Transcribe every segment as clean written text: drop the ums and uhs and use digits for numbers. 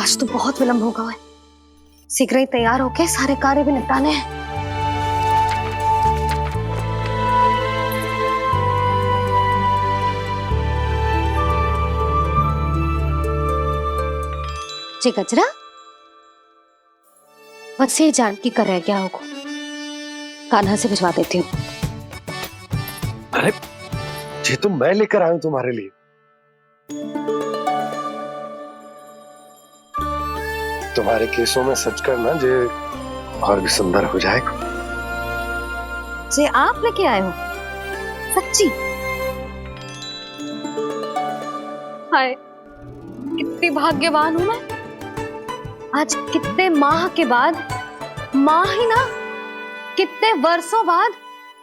आज तो बहुत विलंब होगा है। शीघ्र ही तैयार होके सारे कार्य भी निपटाने हैं। जी गजरा, बस ये जान की कर रह गया होगा, कान्हा से भिजवा देती हूँ। अरे ये तो मैं लेकर आया हूं तुम्हारे लिए। तुम्हारे केसों में सच करना जे और भी सुंदर हो जाएगा। जे आप लेके आए हो? सच्ची? हाय, कितनी भाग्यवान हूं मैं। आज कितने माह के बाद, माह ही ना, कितने वर्षों बाद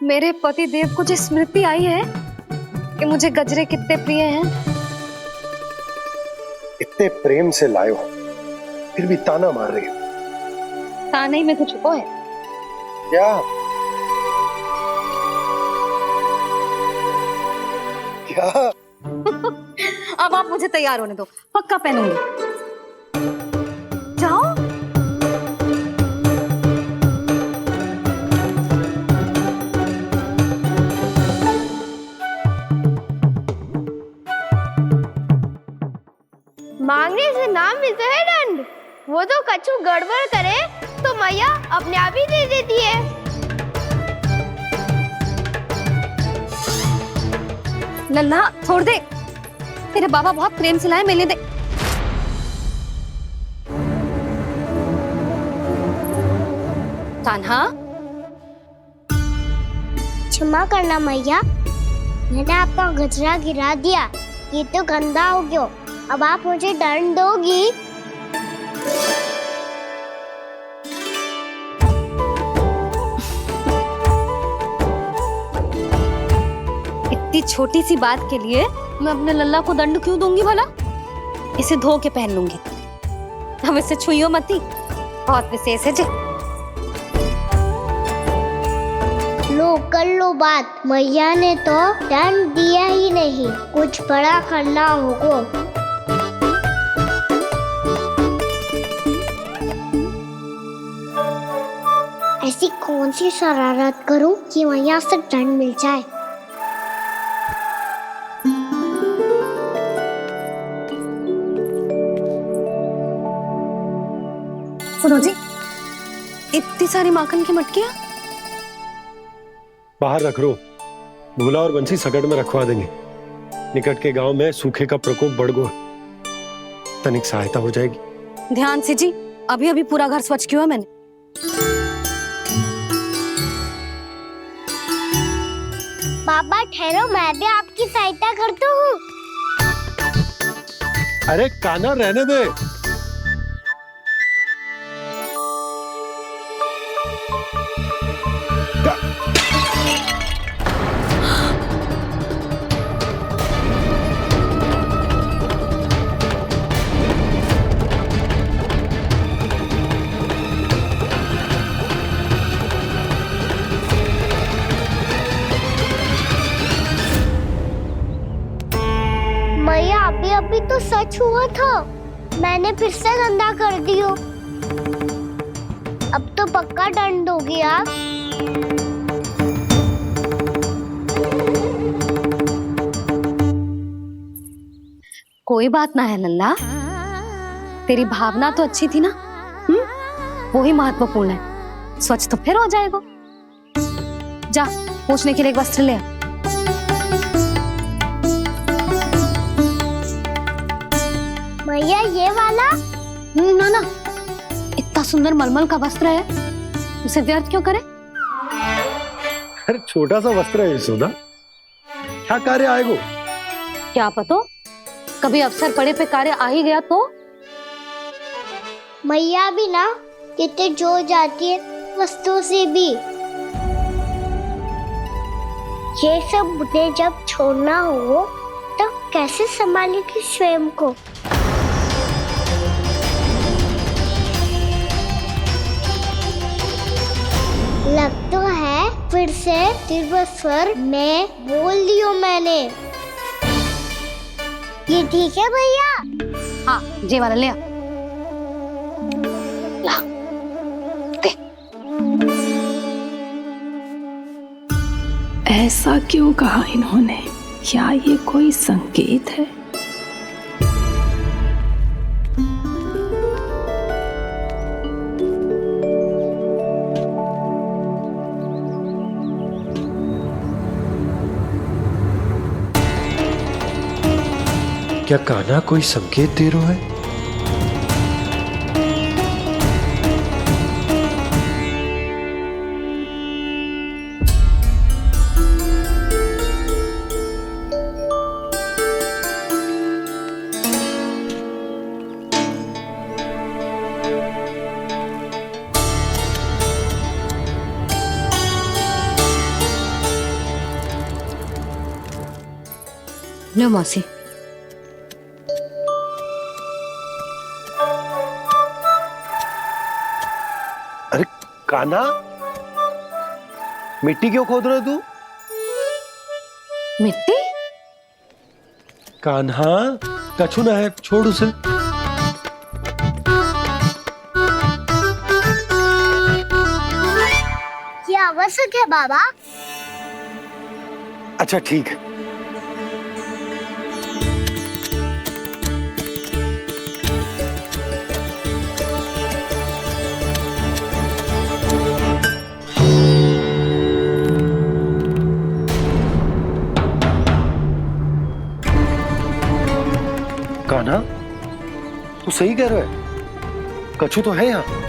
मेरे पति देव को जो स्मृति आई है कि मुझे गजरे कितने प्रिय हैं। इतने प्रेम से लाए हो, फिर भी ताना मार रही हो। ताने में कुछ छुपो है क्या? क्या? अब आप मुझे तैयार होने दो, पक्का पहनूंगी। जाओ। मांगने से नाम मिलता है दंड। वो तो कछु गड़बड़ करे तो मैया अपने आप ही दे देती है। नन्हा छोड़ दे, तेरे बाबा बहुत प्रेम से लाए, मिलने दे। कान्हा, क्षमा करना मैया, मैंने आपका गजरा गिरा दिया, ये तो गंदा हो गया। अब आप मुझे दंड दोगी? इतनी छोटी सी बात के लिए मैं अपने लल्ला को दंड क्यों दूंगी भला? इसे धो के पहन लूंगी। हम इसे छुइयो मती, बहुत विशेष है जी। लो कर लो बात, मैया ने तो दंड दिया ही नहीं, कुछ बड़ा करना होगा। ऐसी कौन सी शरारत करूं कि मैया से दंड मिल जाए? सुनो जी, इतनी सारी माखन की मटकियां बाहर रख रो, भूला और बंसी सकट में रखवा देंगे। निकट के गांव में सूखे का प्रकोप बढ़ गो, तनिक सहायता हो जाएगी। ध्यान से जी, अभी अभी पूरा घर स्वच्छ किया है मैंने। बाबा ठहरो, मैं भी आपकी सहायता करता हूँ। अरे कान्हा रहने दे। मैया अभी अभी तो सच हुआ था, मैंने फिर से गंदा कर दियो। अब तो पक्का दंड दोगी आप। कोई बात ना है लल्ला, तेरी भावना तो अच्छी थी ना, वो ही महत्वपूर्ण है। स्वच्छ तो फिर हो जाएगा। जा, पूछने के लिए एक वस्त्र ले आ। भैया ये वाला? ना ना, इतना सुंदर मलमल का वस्त्र है, उसे व्यर्थ क्यों करे? अरे छोटा सा वस्त्र है यशोदा, क्या कार्य आएगो? क्या पता, कभी अवसर पड़े पे कार्य आ ही गया तो? मैया भी ना कितने जो जाती है वस्तुओं से भी। ये सब मुझे जब छोड़ना हो तो कैसे संभालेगी स्वयं को? लग तो है फिर से तिरस्वर में बोल दियो मैंने। ये ठीक है भैया? हाँ, ये वाला ले आ। ऐसा क्यों कहा इन्होंने? क्या ये कोई संकेत है? क्या कान्हा कोई संकेत दे रहा है? लो मौसी। अरे कान्हा, मिट्टी क्यों खोद रहा तू? मिट्टी? कान्हा, कछु ना है, छोड़ उसे। ये आवश्यक है बाबा। अच्छा ठीक है। कान्हा, तू सही कह रहा है, कछु तो है यहाँ।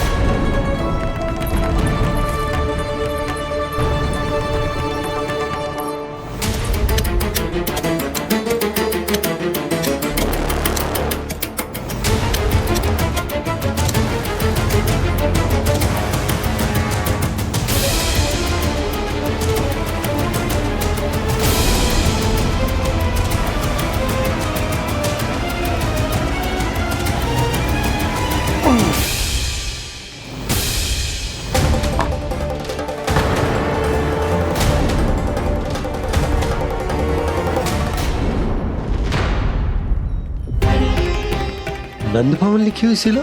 नंद भवन लिखी हुई सिला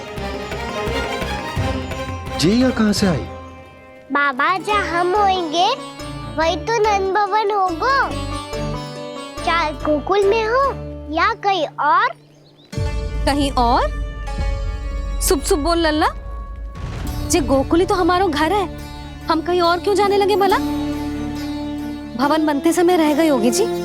जी यहाँ कहाँ से आई? बाबा जहाँ हम होंगे वही तो नंद भवन होगा। चाहे गोकुल में हो या कहीं और। कहीं और? सुब सुब बोल लल्ला। जे गोकुली तो हमारा घर है, हम कहीं और क्यों जाने लगे भला? भवन बनते समय रह गई होगी जी।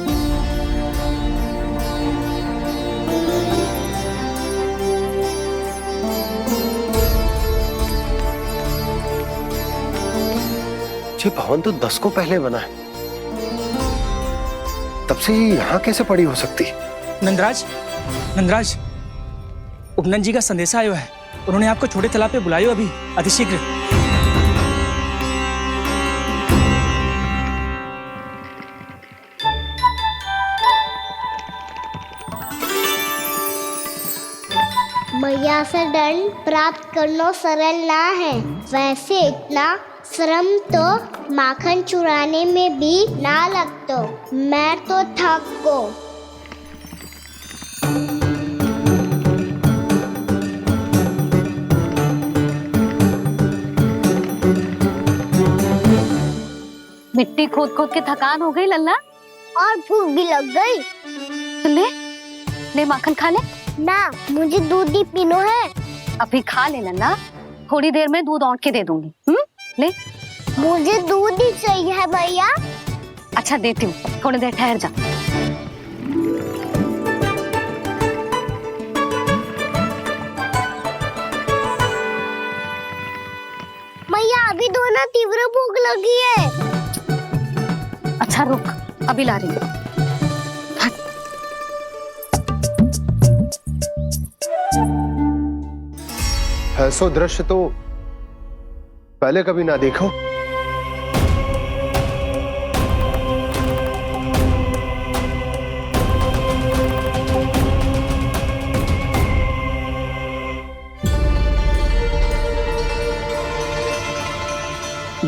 ये भवन तो 10 को पहले बना है, तब से ये यहाँ कैसे पड़ी हो सकती? नंदराज, नंदराज, उपनंद जी का संदेशा आयो है। उन्होंने आपको छोटे तालाब पे बुलायो अभी अतिशीघ्र। मैया से दंड प्राप्त करना सरल ना है। वैसे इतना श्रम तो माखन चुराने में भी ना लगतो। मैं तो थक गो। मिट्टी खोद खोद के थकान हो गई लल्ला, और भूख भी लग गई। तो ले ले माखन खा ले। ना, मुझे दूध ही पीनो है। अभी खा ले लल्ला, थोड़ी देर में दूध औंट के दे दूंगी। ले। मुझे दूध ही चाहिए है भैया। अच्छा देती हूँ, थोड़ी देर ठहर जा। मैया अभी दोनों तीव्र भूख लगी है। अच्छा रुक, अभी ला रही हूँ। ऐसा दृश्य तो पहले कभी ना देखो।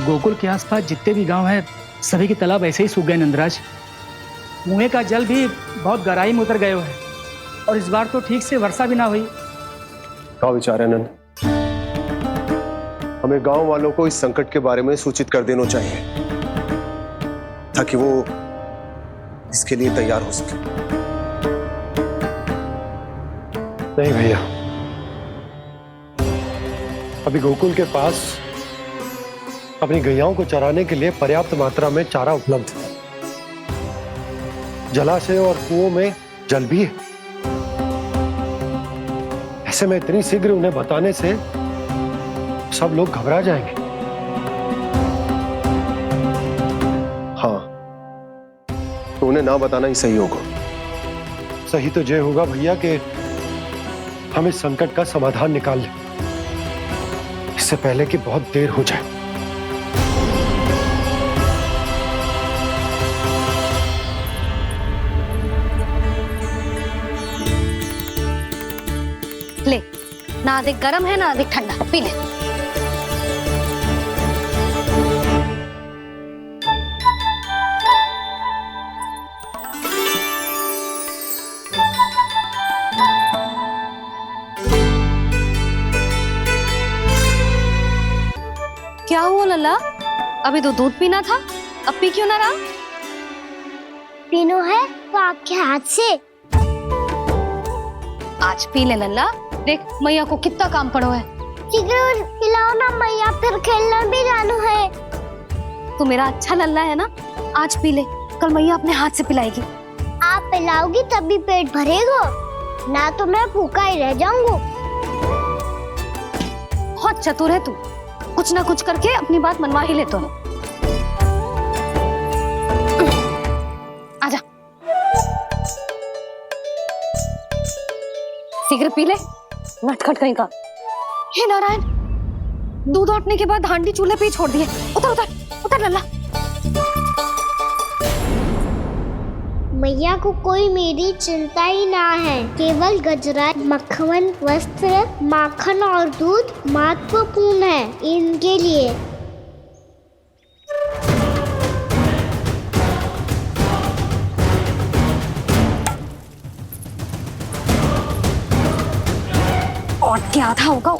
गोकुल के आसपास जितने भी गांव हैं, सभी के तालाब ऐसे ही सूख गए नंदराज। मुँह का जल भी बहुत गहराई में उतर गए है, और इस बार तो ठीक से वर्षा भी ना हुई। क्या विचार है नंद? हमें गांव वालों को इस संकट के बारे में सूचित कर देना चाहिए। ताकि वो इसके लिए तैयार हो सके। नहीं भैया, अभी गोकुल के पास अपनी गैयाओं को चराने के लिए पर्याप्त मात्रा में चारा उपलब्ध है। जलाशय और कुओं में जल भी है। ऐसे में इतनी शीघ्र उन्हें बताने से सब लोग घबरा जाएंगे। हाँ, तो उन्हें ना बताना ही सही होगा। सही तो ये होगा भैया कि हम इस संकट का समाधान निकाल लें, इससे पहले कि बहुत देर हो जाए। ले, ना अधिक गर्म है ना अधिक ठंडा, पी ले। क्या हुआ लल्ला? अभी तो दूध पीना था, अब पी क्यों ना रहा? पीनो है तो आपके हाथ से। आज पी ले लल्ला, देख मैया को कितना काम पड़ो है। शीघ्र पिलाओ ना मैया, फिर खेलना भी जानो है। तू मेरा अच्छा लल्ला है ना, आज पी ले, कल मैया अपने हाथ से पिलाएगी। आप पिलाओगी तभी पेट भरेगा, ना तो मैं भूखा ही रह जाऊंगा। बहुत चतुर है तू, कुछ ना कुछ करके अपनी बात मनवा ही लेता है। आजा, शीघ्र पी ले, नटखट कहीं का। हे नारायण, दूध औटने के बाद हांडी चूल्हे पे ही छोड़ दिए। उतर उतर उतर लल्ला। मैया को कोई मेरी चिंता ही ना है, केवल गजरा, मक्खन, वस्त्र, माखन और दूध महत्वपूर्ण है इनके लिए। और क्या था होगा?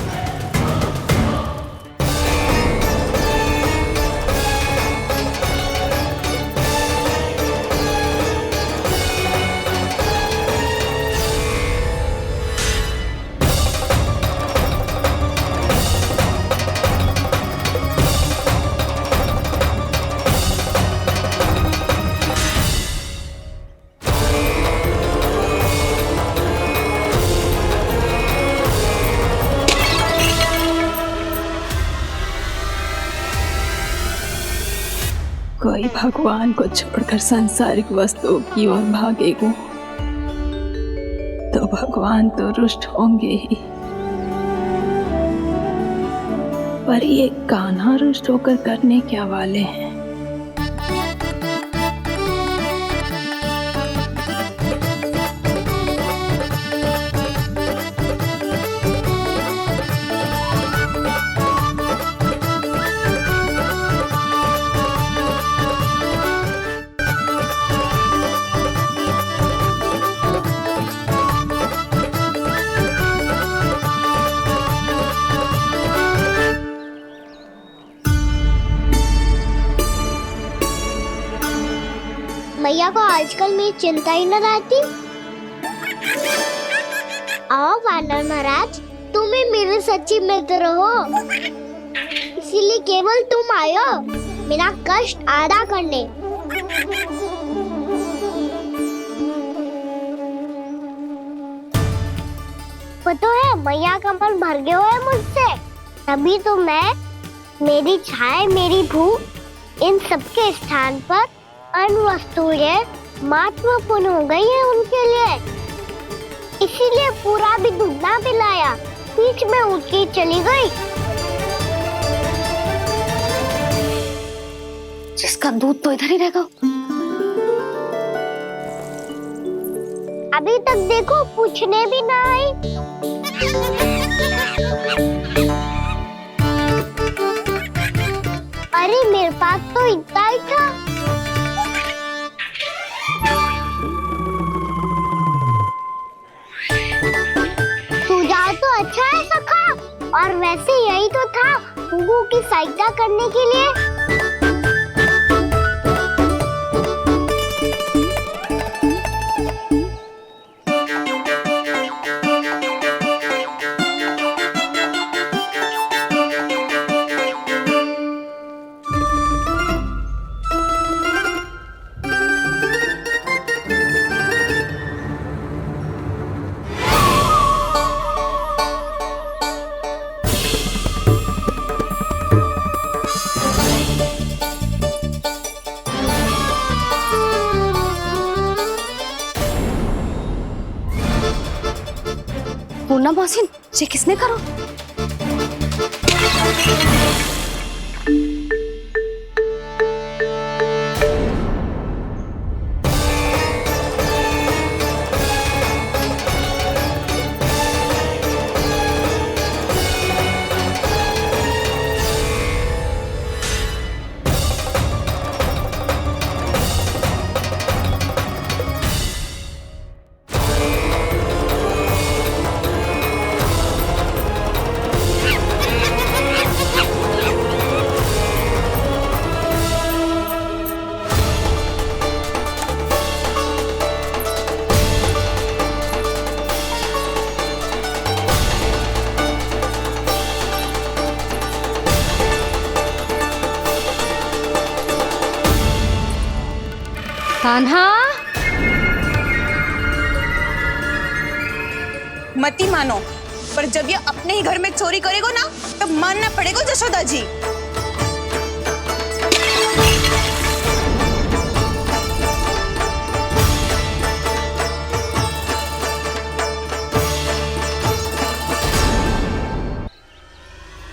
कोई भगवान को छोड़कर सांसारिक वस्तुओं की ओर भागेगा तो भगवान तो रुष्ट होंगे ही, पर ये कान्हा रुष्ट होकर करने क्या वाले हैं? मैया को आजकल मेरी चिंता ही न रहती। आओ वानर महाराज, तुम ही मेरे सच्ची मित्र हो, इसीलिए केवल तुम आयो मेरा कष्ट आधा करने। पता है मैया का मन भर गया है मुझसे, तभी तो मैं, मेरी छाया, मेरी भूख, इन सबके स्थान पर अन्य वस्तुएं महत्वपूर्ण हो गई है उनके लिए। इसीलिए पूरा भी दूध ना पिलाया, बीच में उठ के चली गई। जिसका दूध तो इधर ही रहेगा। अभी तक देखो पूछने भी ना आई। अरे मेरे पास तो इतना ही था। सुझाव तो अच्छा है सखा, और वैसे यही तो था गुगु की सहायता करने के लिए। पूर्णा मौसी ये किसने करो? कान्हा, मती मानो, पर जब ये अपने ही घर में चोरी करेगा ना तब मानना पड़ेगा जशोदा जी।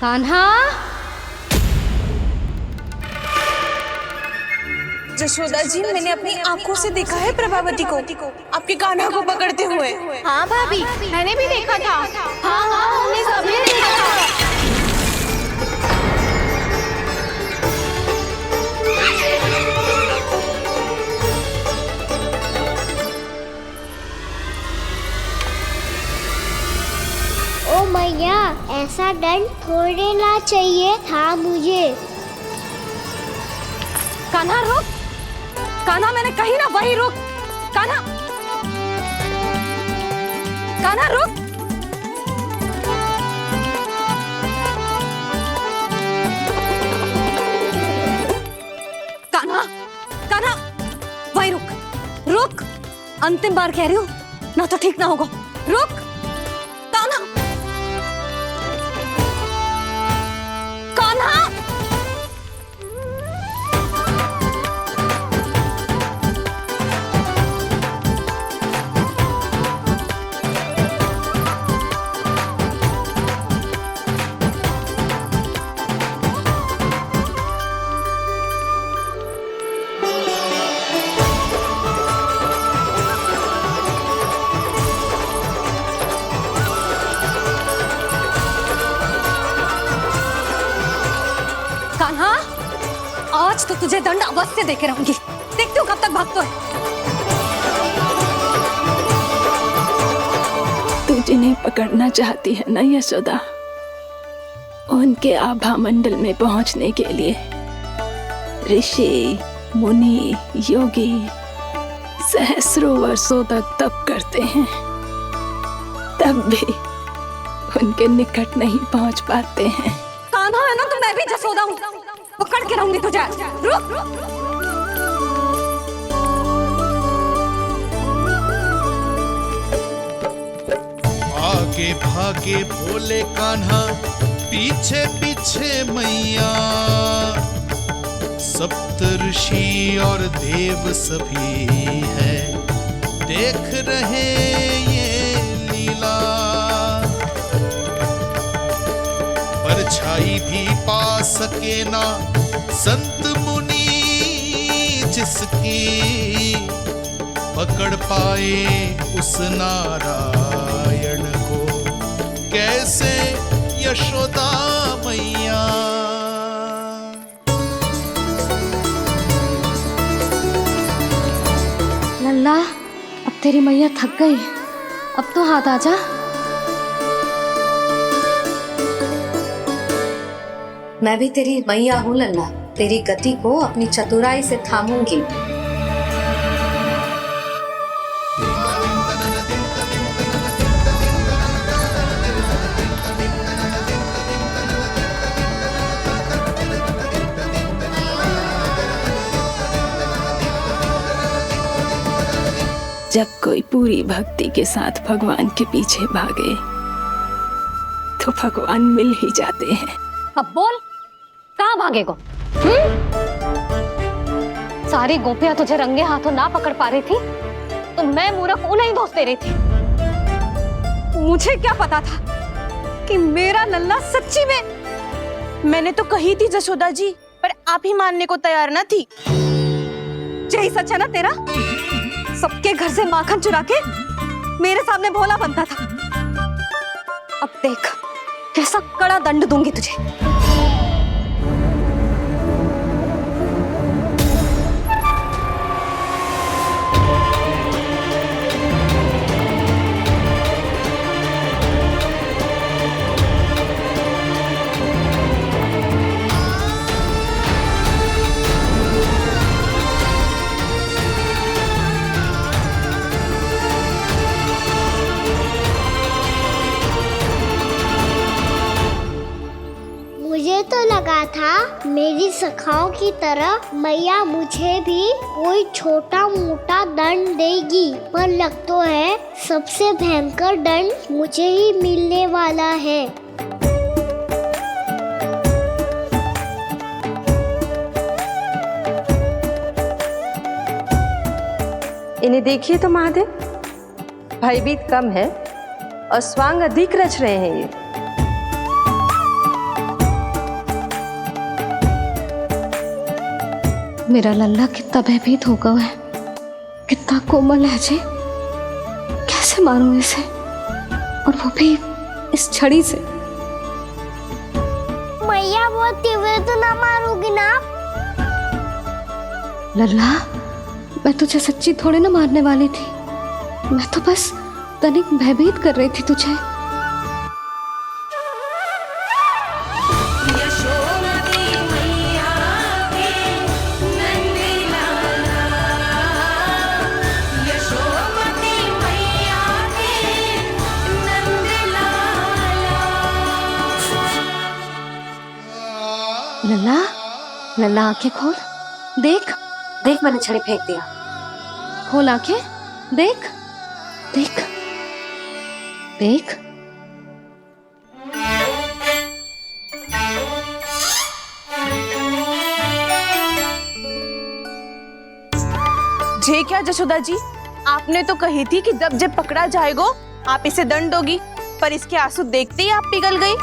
कान्हा, जशोदा जी, मैंने अपनी आंखों से देखा है प्रभावती को आपके कान्हा को पकड़ते हुए। हाँ भाभी, मैंने भी देखा था। हाँ हाँ, हमने सभी देखा था। ओ मैया, ऐसा दंड थोड़े ना चाहिए था मुझे। कान्हा रुक, कान्हा मैंने कही ना वही रुक। कान्हा, कान्हा रुक। कान्हा, कान्हा वही रुक, रुक। अंतिम बार कह रही हूँ ना तो ठीक ना होगा। रुक कान्हा, कान्हा। कान्हा, आज तो तुझे दंड अवश्य देके रहूंगी। देखती हूँ कब तक भागता है। तू जिन्हें पकड़ना चाहती है ना यशोदा, उनके आभा मंडल में पहुंचने के लिए ऋषि, मुनि, योगी सहस्रों वर्षों तक तप करते हैं, तब भी उनके निकट नहीं पहुंच पाते हैं। कान्हा है ना तो मैं भी जसोदा हूँ, पकड़ के रहूंगी तुझे। रुक। आगे भागे भोले कान्हा, पीछे पीछे मैया, सप्त ऋषि और देव सभी है देख रहे ये लीला। परछाई भी पा सके ना संत मुनि जिसकी, पकड़ पाए उस नारायण को कैसे यशोदा मैया। लल्ला, अब तेरी मैया थक गई, अब तो हाथ आजा। मैं भी तेरी मैया हूँ लल्ला, तेरी गति को अपनी चतुराई से थामूंगी। जब कोई पूरी भक्ति के साथ भगवान के पीछे भागे तो भगवान मिल ही जाते हैं। अब बोल, कहाँ भागेगा? सारी गोपियां तुझे रंगे हाथों ना पकड़ पा रही थी तो मैं मूर्ख उन्हें ही दोष दे रही थी। मुझे क्या पता था कि मेरा लल्ला सच्ची में। मैंने तो कही थी जशोदा जी, पर आप ही मानने को तैयार ना थी। यही सच है ना तेरा? सबके घर से माखन चुरा के मेरे सामने भोला बनता था। अब देख कैसा कड़ा दंड दूंगी तुझे। मुझे तो लगा था मेरी सखाओं की तरह मैया मुझे भी कोई छोटा मोटा दंड देगी, पर लग तो है सबसे भयंकर दंड मुझे ही मिलने वाला है। इन्हें देखिए तो महादेव, भयभीत कम है और स्वांग अधिक रच रहे हैं ये। मेरा लल्ला कितना भयभीत होगा है, कितना कोमल है जी। कैसे मारूं इसे, और वो भी इस छड़ी से। मैया बहुत तीव्र तो ना मारोगी ना? लल्ला, मैं तुझे सच्ची थोड़ी ना मारने वाली थी। मैं तो बस तनिक भयभीत कर रही थी तुझे। लल्ला, लल्ला आंखें खोल, देख देख मैंने छड़ी फेंक दिया। खोल आंखें, देख देख देख। जे क्या जशोदा जी, आपने तो कही थी कि जब जब पकड़ा जाएगा आप इसे दंड दोगी, पर इसके आंसू देखते ही आप पिघल गई।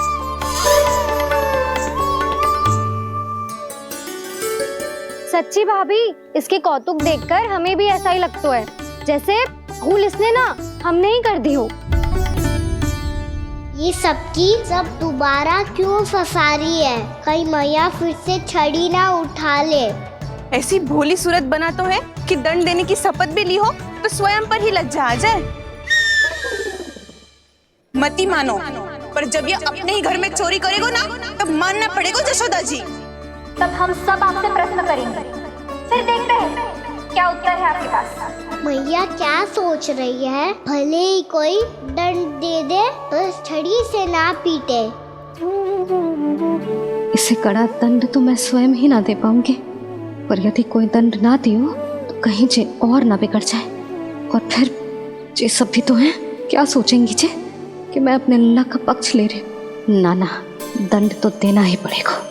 सच्ची भाभी, इसके कौतुक देखकर हमें भी ऐसा ही लगता है, जैसे भूल इसने ना हमने ही कर दी हो। ये सबकी सब दोबारा क्यों फंसा रही है? कहीं मैया फिर से छड़ी ना उठा ले। ऐसी भोली सूरत बना तो है कि दंड देने की शपथ भी ली हो तो स्वयं पर ही लज्जा आ जाए। मती मानो, पर जब ये अपने ही घर में चोरी करेगा ना, तब मानना पड़ेगा जशोदा जी। तब हम सब आपसे प्रश्न करेंगे, फिर देखते हैं क्या उत्तर है आपके पास। मैया क्या सोच रही है? भले ही कोई दंड दे दे तो छड़ी से ना पीटे। इसे कड़ा दंड तो मैं स्वयं ही ना दे पाऊंगी, पर यदि कोई दंड ना दियो तो कहीं जे और ना बिगड़ जाए, और फिर जे सब भी तो हैं, क्या सोचेंगी जे कि मैं अपने लल्ला का पक्ष ले रही हूँ। ना ना, दंड तो देना ही पड़ेगा।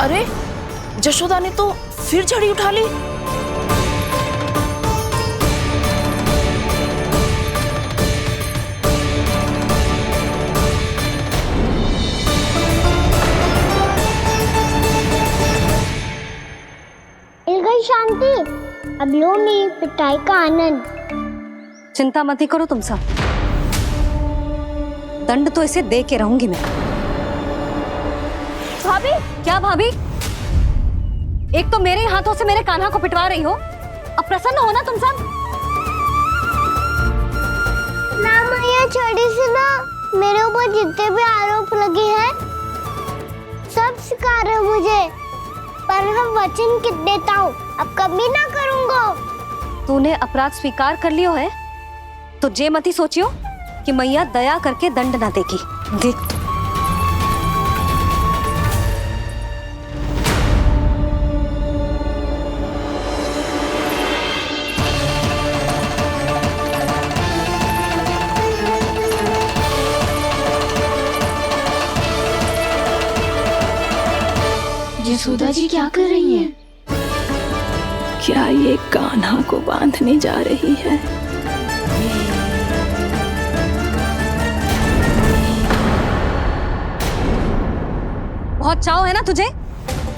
अरे जशोदा ने तो फिर छड़ी उठा ली। मिल गई शांति, अब लो मेरी पिटाई का आनंद। चिंता मत ही करो तुम सब, दंड तो इसे दे के रहूंगी मैं। भाभी, क्या भाभी? एक तो मेरे हाथों से मेरे कान्हा को पिटवा रही हो, अब प्रसन्न हो ना तुम सब? ना मैया, छड़ी से ना मेरे ऊपर जितने भी आरोप लगे हैं सब स्वीकार है मुझे, पर हम वचन कित देता हूँ, अब कभी ना करूँगा। तूने अपराध स्वीकार कर लियो है तो जे मती सोचियो कि मैया दया करके दंड ना देगी। देख यशोदा जी क्या कर रही हैं? क्या ये कान्हा को बांधने जा रही है? बहुत चाव है ना तुझे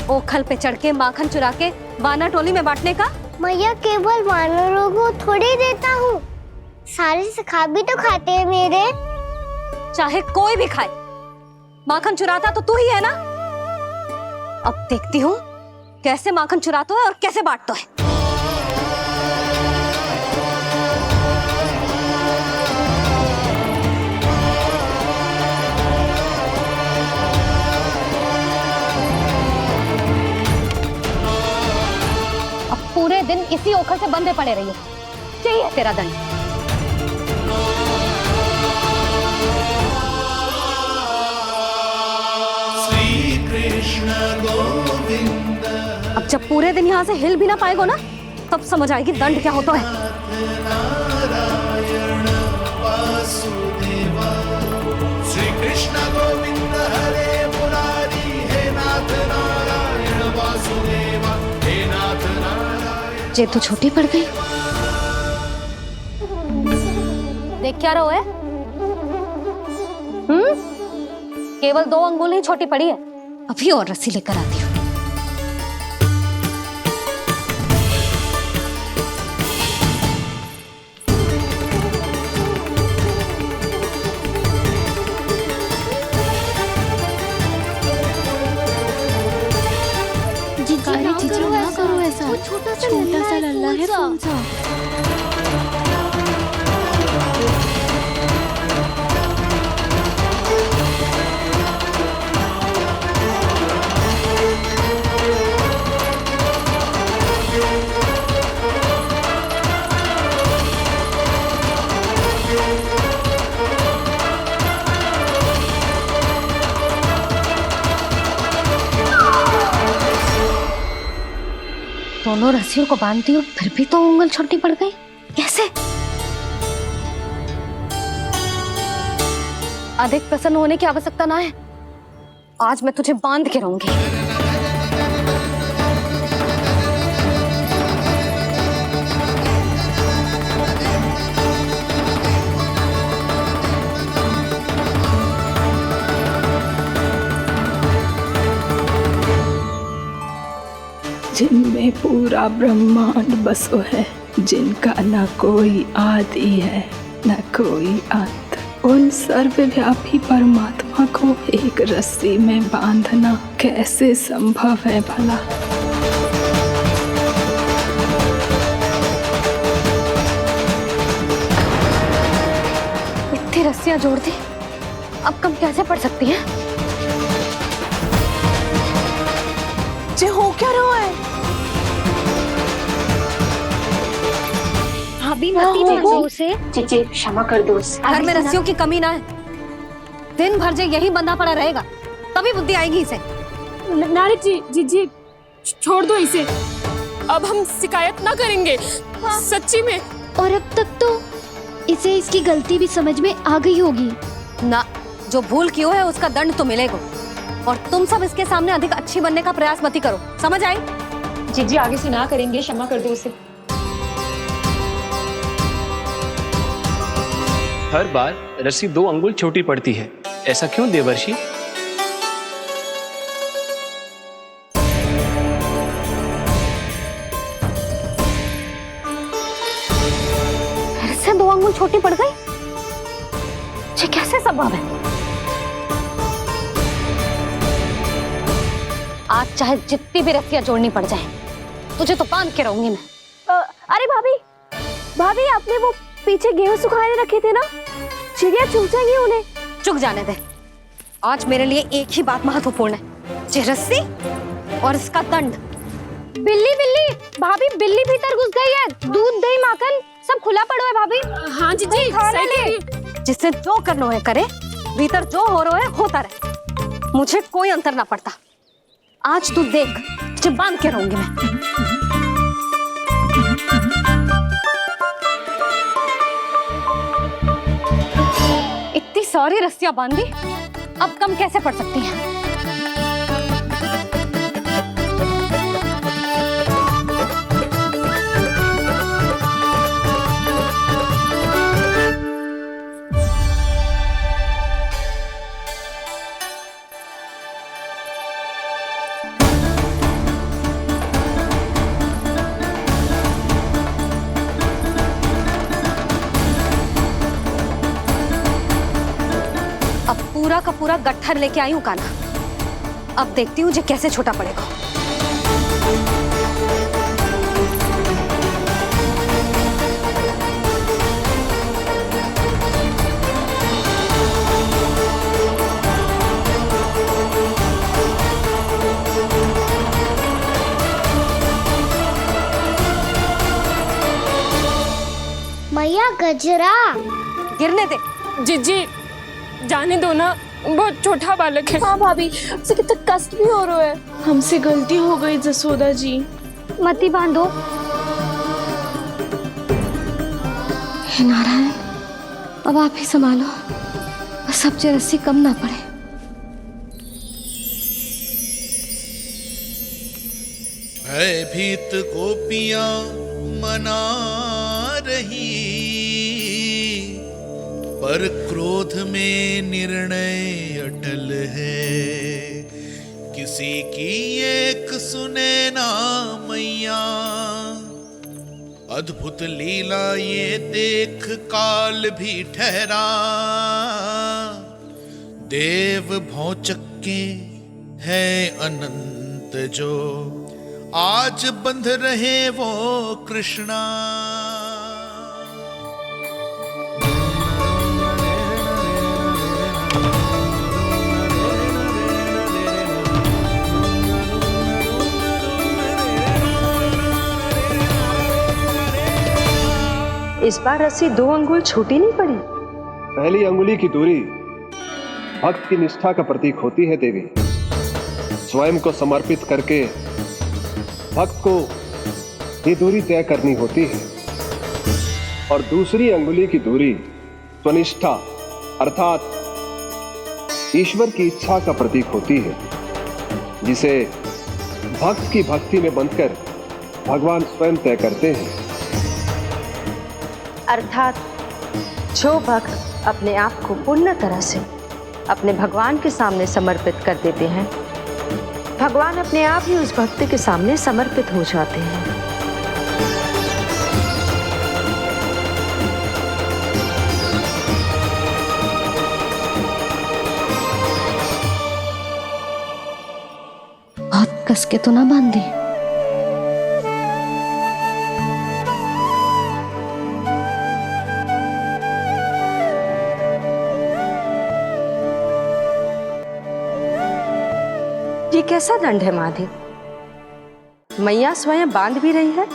ओखल पे चढ़ के माखन चुरा के वानर टोली में बांटने का? मैया केवल वानरों को थोड़ी देता हूँ, सारे सिखा भी तो खाते हैं मेरे। चाहे कोई भी खाए, माखन चुराता तो तू ही है ना। अब देखती हूँ कैसे माखन चुराता है और कैसे बांटता है। अब पूरे दिन इसी ओखल से बंधे पड़े रहिए, चाहिए तेरा दंड। श्री कृष्ण गोविंद अब जब पूरे दिन यहाँ से हिल भी ना पाएगो ना, तब समझ आएगी दंड क्या होता है। नारायण वासुदेव श्री कृष्ण गोविंद हरे मुरारी हे नाथ नारायण वासुदेव हे नाथ नारायण। जे तू छोटी पड़ गई, देख क्या रहो है? केवल 2 अंगुल ही छोटी पड़ी है, अभी और रस्सी लेकर आती हूँ। ना करो ऐसा, छोटा सा लल्ला है कौन सा? दोनों रस्सियों को बांधती हूँ, फिर भी तो उंगल छोटी पड़ गई, कैसे? अधिक प्रसन्न होने की आवश्यकता ना है, आज मैं तुझे बांध के रहूंगी। जिनमें पूरा ब्रह्मांड बसो है, जिनका न कोई आदि है न कोई अंत, उन सर्वव्यापी परमात्मा को एक रस्सी में बांधना कैसे संभव है भला? इतनी रस्सियां जोड़ दी, अब कम कैसे पड़ सकती हैं? जे हो क्या रहा है? भाभी मती दो उसे, चीची क्षमा कर दो उसे। घर में रस्सियों की कमी ना है, दिन भर जे यही बंधा पड़ा रहेगा, तभी बुद्धि आएगी इसे। नारी जी छोड़ दो इसे, अब हम शिकायत ना करेंगे, सच्ची में। और अब तक तो इसे इसकी गलती भी समझ में आ गई होगी ना। जो भूल की है उसका दंड तो मिलेगा, और तुम सब इसके सामने अधिक अच्छी बनने का प्रयास मत करो, समझ आई? जी आगे से ना करेंगे, क्षमा कर दो उसे। हर बार रस्सी 2 अंगुल छोटी पड़ती है, ऐसा क्यों देवर्षि? फिर से 2 अंगुल छोटी पड़ गई, ये कैसे संभव है? आज चाहे जितनी भी रस्सियां जोड़नी पड़ जाए, तुझे तो बांध के रहूंगी मैं। अरे भाभी आपने वो पीछे गेहूं सुखाने रखे थे ना, चिड़िया चुग जाएंगी उन्हें। चुग जाने दे, आज मेरे लिए एक ही बात महत्वपूर्ण है, ये रस्सी और इसका दंड। बिल्ली भाभी, बिल्ली भीतर घुस गई है, दूध दही माखन सब खुला पड़ा है भाभी। हाँ जी सही कह रही है। जिससे जो करना है करे, भीतर जो हो रहा है होता रहे, मुझे कोई अंतर ना पड़ता। आज तू देख, तुझे बांध के रहूंगी मैं। इतनी सारी रस्सियां बांधी, अब कम कैसे पड़ सकती हैं? पूरा का पूरा गट्ठर लेके आई हूँ कान्हा। अब देखती हूँ जे कैसे छोटा पड़ेगा। मैया गजरा गिरने दे। जीजी जाने दो ना, बहुत छोटा बालक है। हाँ भाभी, उसे कितना कष्ट भी हो रहा है। हमसे गलती हो गई जसोदा जी। मती बांधो। हे नारायण, अब आप ही संभालो, बस अब रस्सी कम ना पड़े। भयभीत गोपियां मना रही, पर क्रोध में निर्णय अटल है। किसी की एक सुने ना मैया, अद्भुत लीला ये देख काल भी ठहरा। देव भौचक्के है अनंत जो, आज बंध रहे वो कृष्णा। इस बार रस्सी 2 अंगुल छोटी नहीं पड़ी। पहली अंगुली की दूरी भक्त की निष्ठा का प्रतीक होती है देवी। स्वयं को समर्पित करके भक्त को ये दूरी तय करनी होती है। और दूसरी अंगुली की दूरी स्वनिष्ठा अर्थात ईश्वर की इच्छा का प्रतीक होती है, जिसे भक्त की भक्ति में बंधकर भगवान स्वयं तय करते हैं। अर्थात जो भक्त अपने आप को पूर्ण तरह से अपने भगवान के सामने समर्पित कर देते हैं, भगवान अपने आप ही उस भक्त के सामने समर्पित हो जाते हैं। बहुत कस के तो ना बांधे। ये कैसा दंड है महादेव? मैया स्वयं बांध भी रही है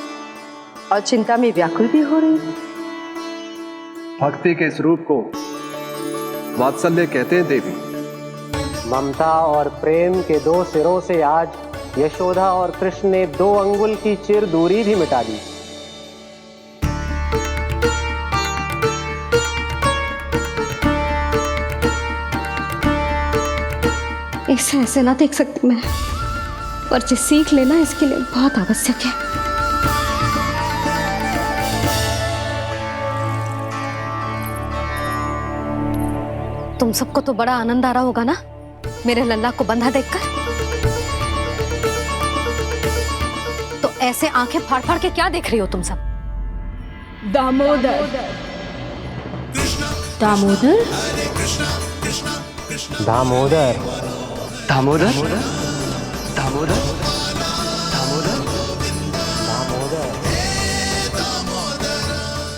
और चिंता में व्याकुल भी हो रही है। भक्ति के स्वरूप को वात्सल्य कहते हैं देवी। ममता और प्रेम के 2 सिरों से आज यशोदा और कृष्ण ने 2 अंगुल की चिर दूरी भी मिटा दी। इसे ऐसे ना देख सकती मैं, पर जो सीख लेना इसके लिए बहुत आवश्यक है। तुम सबको तो बड़ा आनंद आ रहा होगा ना मेरे लल्ला को बंधा देखकर। तो ऐसे आंखें फाड़ फाड़ के क्या देख रही हो तुम सब? दामोदर दामोदर दामोदर दामोदर दामोदर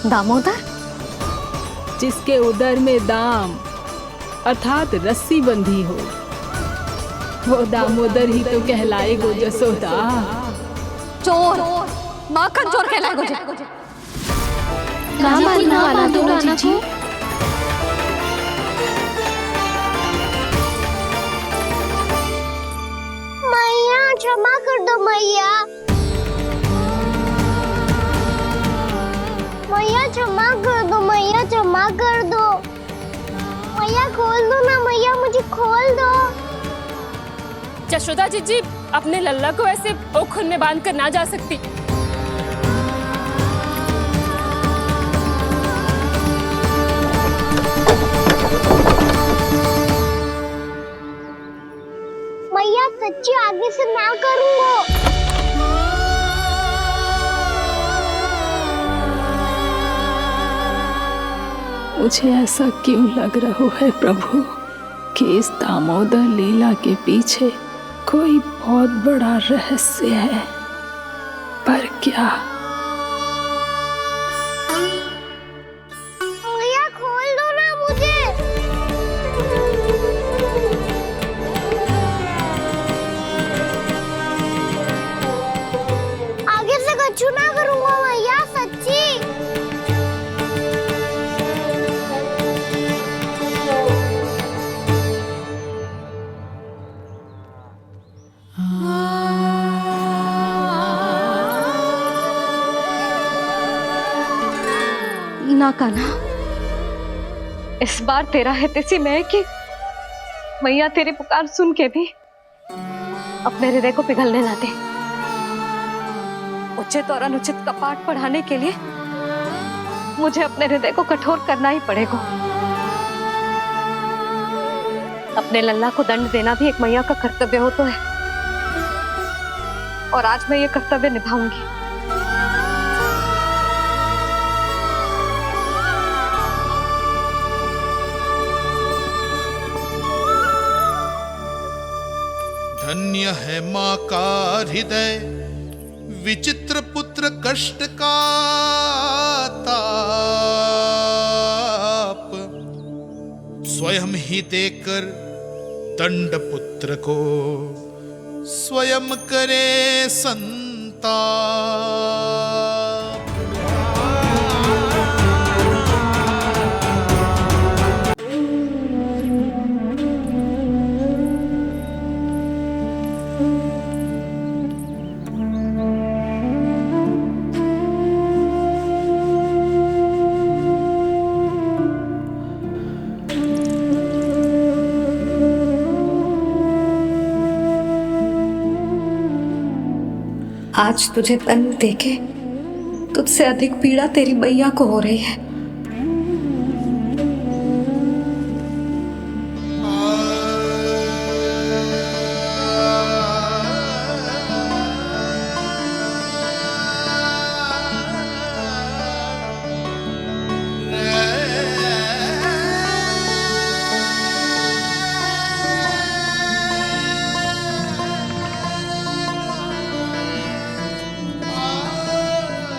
दामोदर, जिसके उदर में दाम अर्थात रस्सी बंधी हो, वो दामोदर ही तो कहलाएगो जसोदा। चोर, माखन चोर कहलाएगो जी। कहाँ बांधना वाला तो जीजी? मैया क्षमा कर दो मैया। मैया क्षमा कर दो, मैया क्षमा कर दो। मैया खोल दो ना मैया, मुझे खोल दो। यशोदा जीजी अपने लल्ला को ऐसे ओखुन में बांध कर ना जा सकती। मैया सच्ची आगे से ना करूंगा। मुझे ऐसा क्यों लग रहा है प्रभु कि इस दामोदर लीला के पीछे कोई बहुत बड़ा रहस्य है, पर क्या? मैया खोल दो ना मुझे। आगे से कछु ना करूंगा मैया, सच्ची। ना कान्हा, इस बार तेरा हितैषी मैं कि मैया तेरी पुकार सुन के भी अपने हृदय को पिघलने ना दे। उचित और अनुचित कपाट पढ़ाने के लिए मुझे अपने हृदय को कठोर करना ही पड़ेगा। अपने लल्ला को दंड देना भी एक मैया का कर्तव्य हो तो है, और आज मैं ये कर्तव्य निभाऊंगी। धन्य है माँ का हृदय, विचित्र पुत्र कष्ट का ताप, स्वयं ही देकर दंड पुत्र को स्वयं करे संताप। आज तुझे दंड देके तुझसे अधिक पीड़ा तेरी मैया को हो रही है।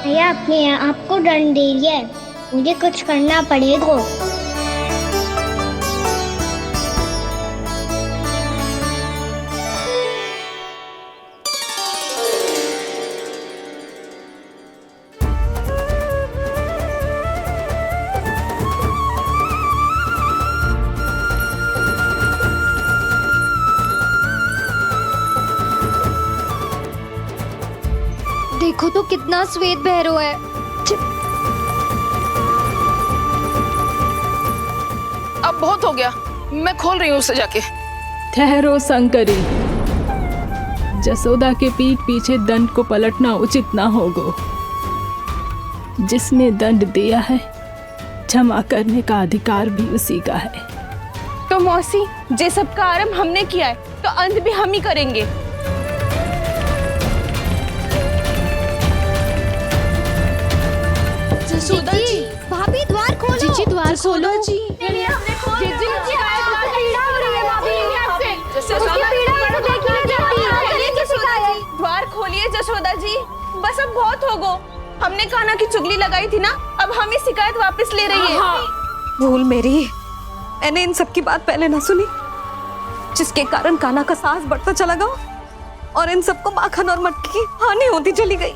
भैया अपने आपको दंड दे दिया है, मुझे कुछ करना पड़ेगा। देखो तो कितना श्वेत भैरव है। अब बहुत हो गया, मैं खोल रही हूँ उसे जाके। ठहरो शंकरी, जसोदा के पीठ पीछे दंड को पलटना उचित ना होगा। जिसने दंड दिया है, क्षमा करने का अधिकार भी उसी का है। तो मौसी, जे सब का आरंभ हमने किया है तो अंत भी हम ही करेंगे। जसोदा जी, भाभी द्वार खोलो। जीजी द्वार खोलो। जी द्वार खोलिए जसोदा जी, बस अब बहुत हो गो। हमने कान्हा की चुगली लगाई थी ना, अब हम ही शिकायत वापस ले रही है। भूल मेरी, मैंने इन सब की बात पहले ना सुनी, जिसके कारण कान्हा का साहस बढ़ता चला गया और इन सबको माखन और मटकी की हानि होती चली गई।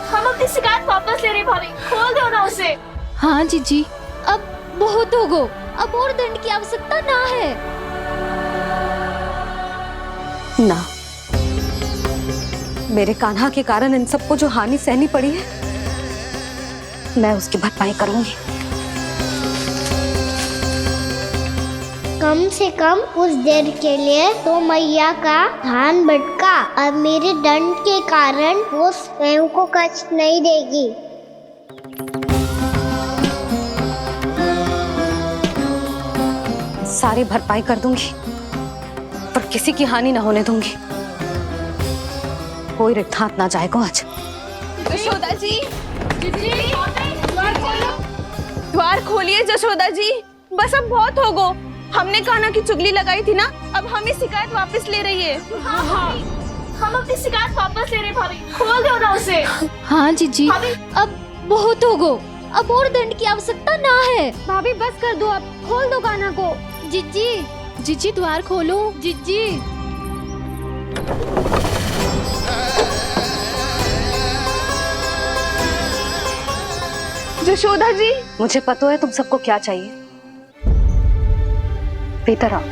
हम अपनी शिकायत वापस ले रहे भाभी, खोल दो ना उसे। हाँ जीजी, अब बहुत हो गो, अब और दंड की आवश्यकता ना है। ना, मेरे कान्हा के कारण इन सबको जो हानि सहनी पड़ी है, मैं उसकी भरपाई करूंगी। कम से कम कुछ देर के लिए तो मैया का ध्यान भटका और मेरे दंड के कारण वो स्वयं को कष्ट नहीं देगी। सारी भरपाई कर दूंगी, पर किसी की हानि ना होने दूंगी। कोई रिक्त हाथ ना जाएगा आज। जशोदा जी, द्वार खोलिए जशोदा जी, बस अब बहुत हो गो। हमने कान्हा की चुगली लगाई थी ना, अब हम ही शिकायत वापस ले रही है। हाँ हाँ हम अपनी शिकायत वापस ले रहे हैं भाभी, खोल दो ना उसे। हाँ जीजी, अब बहुत हो गो, अब और दंड की आवश्यकता ना है। भाभी बस कर दो, अब खोल दो कान्हा को। जीजी जीजी द्वार खोलो जीजी। यशोदा जी, मुझे पता है तुम सबको क्या चाहिए। भीतर आओ।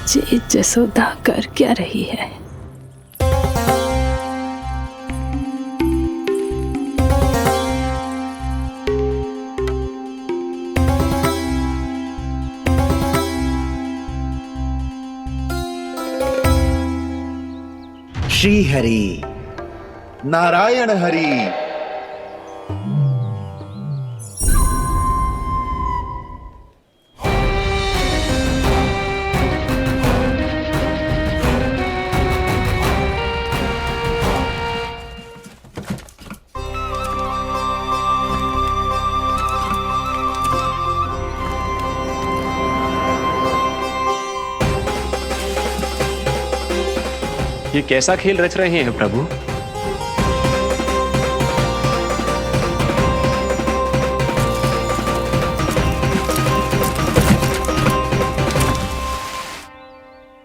जी जसोदा कर क्या रही है? श्री हरि नारायण हरि। ये कैसा खेल रच रहे हैं प्रभु?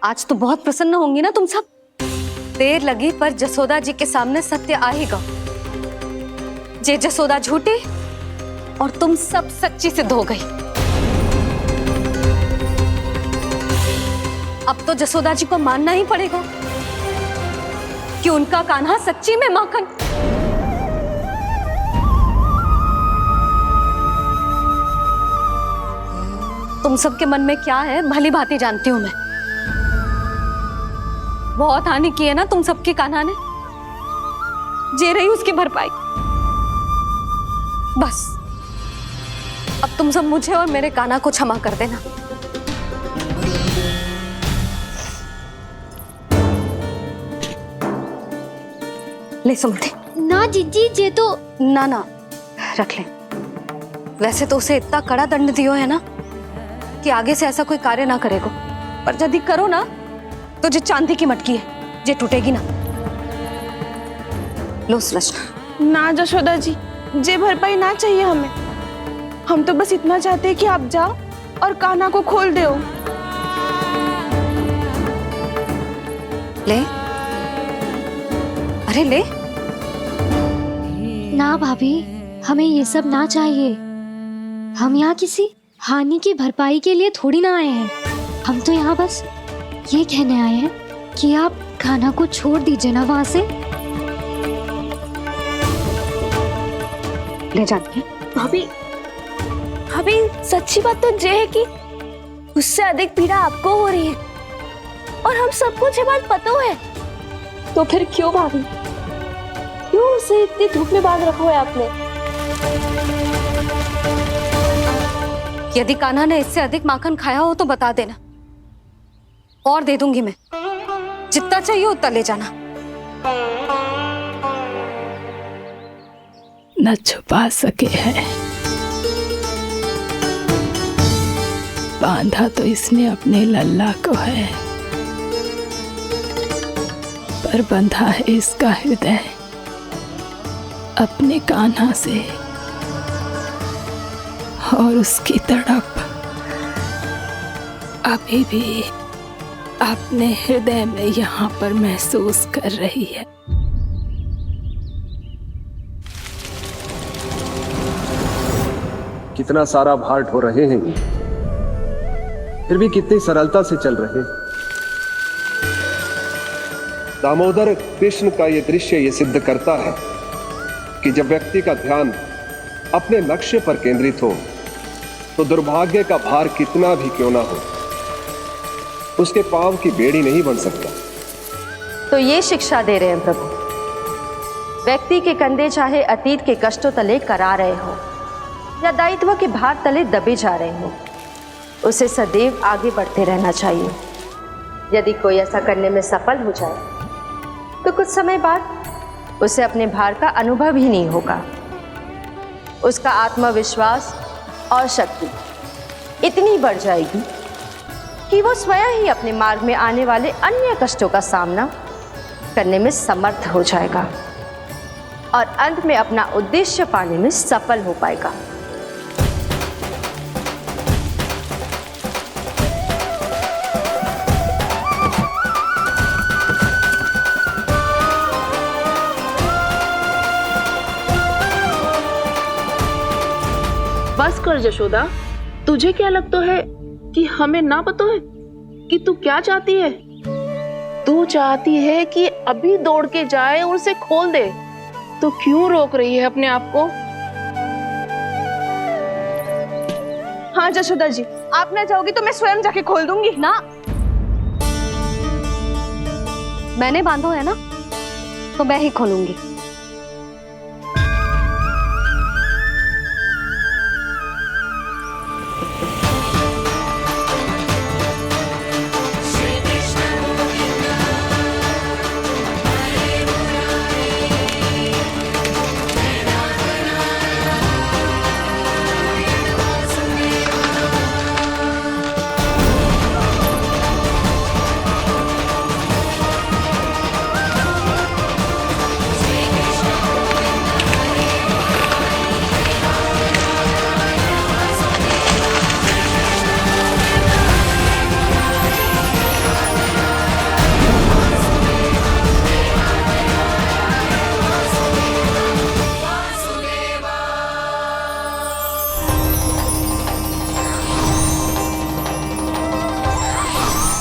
आज तो बहुत प्रसन्न होंगी ना तुम सब। देर लगी पर जसोदा जी के सामने सत्य आएगा। जे जसोदा झूठी और तुम सब सच्ची सिद्ध हो गई। अब तो जसोदा जी को मानना ही पड़ेगा कि उनका कान्हा सच्ची में माखन। तुम सबके मन में क्या है भली भांति जानती हूं मैं। बहुत हानि की है ना तुम सबके कान्हा ने, जे रही उसकी भरपाई। बस अब तुम सब मुझे और मेरे कान्हा को क्षमा कर देना। ले सुमति। ना जीजी, जे तो ना ना रख ले। वैसे तो उसे इतना कड़ा दंड दियो है ना कि आगे से ऐसा कोई कार्य ना करेगा, पर यदि करो ना तो जे चांदी की मटकी है जे टूटेगी ना। लो सुलक्षणा। ना जशोदा जी, जे भरपाई ना चाहिए हमें। हम तो बस इतना चाहते हैं कि आप जाओ और कान्हा को खोल दो। ले, अरे ले। ना भाभी, हमें ये सब ना चाहिए। हम यहाँ किसी हानि की भरपाई के लिए थोड़ी ना आए हैं। हम तो यहाँ बस ये कहने आए हैं कि आप कान्हा को छोड़ दीजिए ना वहां से। ले जाते भाभी, भाभी सच्ची बात तो ये है कि उससे अधिक पीड़ा आपको हो रही है और हम सबको ये बात पता है। तो फिर क्यों भाभी, क्यों उसे इतनी धूप में बांध रखा है आपने? यदि कान्हा ने इससे अधिक माखन खाया हो तो बता देना, और दे दूंगी मैं। जितना चाहिए उतना ले जाना। न छुपा सके है, बांधा तो इसने अपने लल्ला को है, पर बंधा है इसका हृदय अपने कान्हा से। और उसकी तड़प अभी भी अपने हृदय में यहाँ पर महसूस कर रही है। कितना सारा भार ढो रहे हैं, फिर भी कितनी सरलता से चल रहे हैं। दामोदर कृष्ण का यह दृश्य ये सिद्ध करता है कि जब व्यक्ति का ध्यान अपने लक्ष्य पर केंद्रित हो तो दुर्भाग्य का भार कितना भी क्यों ना हो, उसके पांव की बेड़ी नहीं बन सकता। तो ये शिक्षा दे रहे हैं प्रभु। व्यक्ति के कंधे चाहे अतीत के कष्टों तले करा रहे हो या दायित्व के भार तले दबे जा रहे हो, उसे सदैव आगे बढ़ते रहना चाहिए। यदि कोई ऐसा करने में सफल हो जाए तो कुछ समय बाद उसे अपने भार का अनुभव ही नहीं होगा। उसका आत्मविश्वास और शक्ति इतनी बढ़ जाएगी कि वो स्वयं ही अपने मार्ग में आने वाले अन्य कष्टों का सामना करने में समर्थ हो जाएगा और अंत में अपना उद्देश्य पाने में सफल हो पाएगा। बस कर जशोदा, तुझे क्या लगता है कि हमें ना पता है कि तू क्या चाहती है? तू चाहती है कि अभी दौड़ के जाए और उसे खोल दे, तो क्यों रोक रही है अपने आप को? हाँ जशोदा जी, आप ना चाहोगी तो मैं स्वयं जाके खोल दूंगी। ना, मैंने बांधो है ना, तो मैं ही खोलूंगी।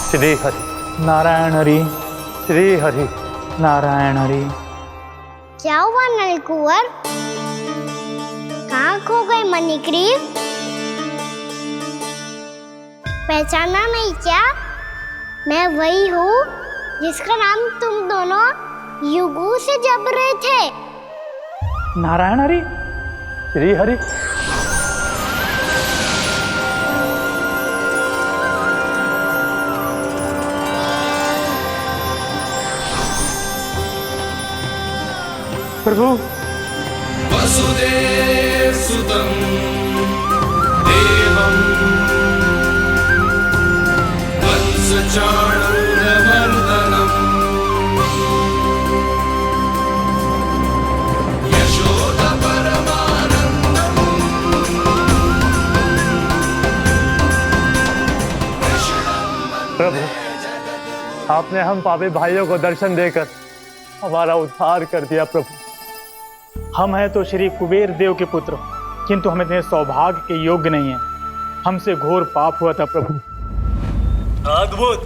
श्री हरि नारायण हरि, श्री हरि नारायण हरि। क्या हुआ नलकुंवर? कहाँ खो गए मणिग्रीव? पहचाना नहीं क्या? मैं वही हूँ जिसका नाम तुम दोनों युगों से जप रहे थे। नारायण हरि, श्री हरि। प्रभु, वसुदेव सुतं देवं वत्सचाणूरमर्दनम् यशोदा परमानन्दम् प्रभु, आपने हम पापी भाइयों को दर्शन देकर हमारा उद्धार कर दिया। प्रभु, हम हैं तो श्री कुबेर देव के पुत्र, किंतु हम इतने सौभाग्य के योग्य नहीं हैं। हमसे घोर पाप हुआ था प्रभु। अद्भुत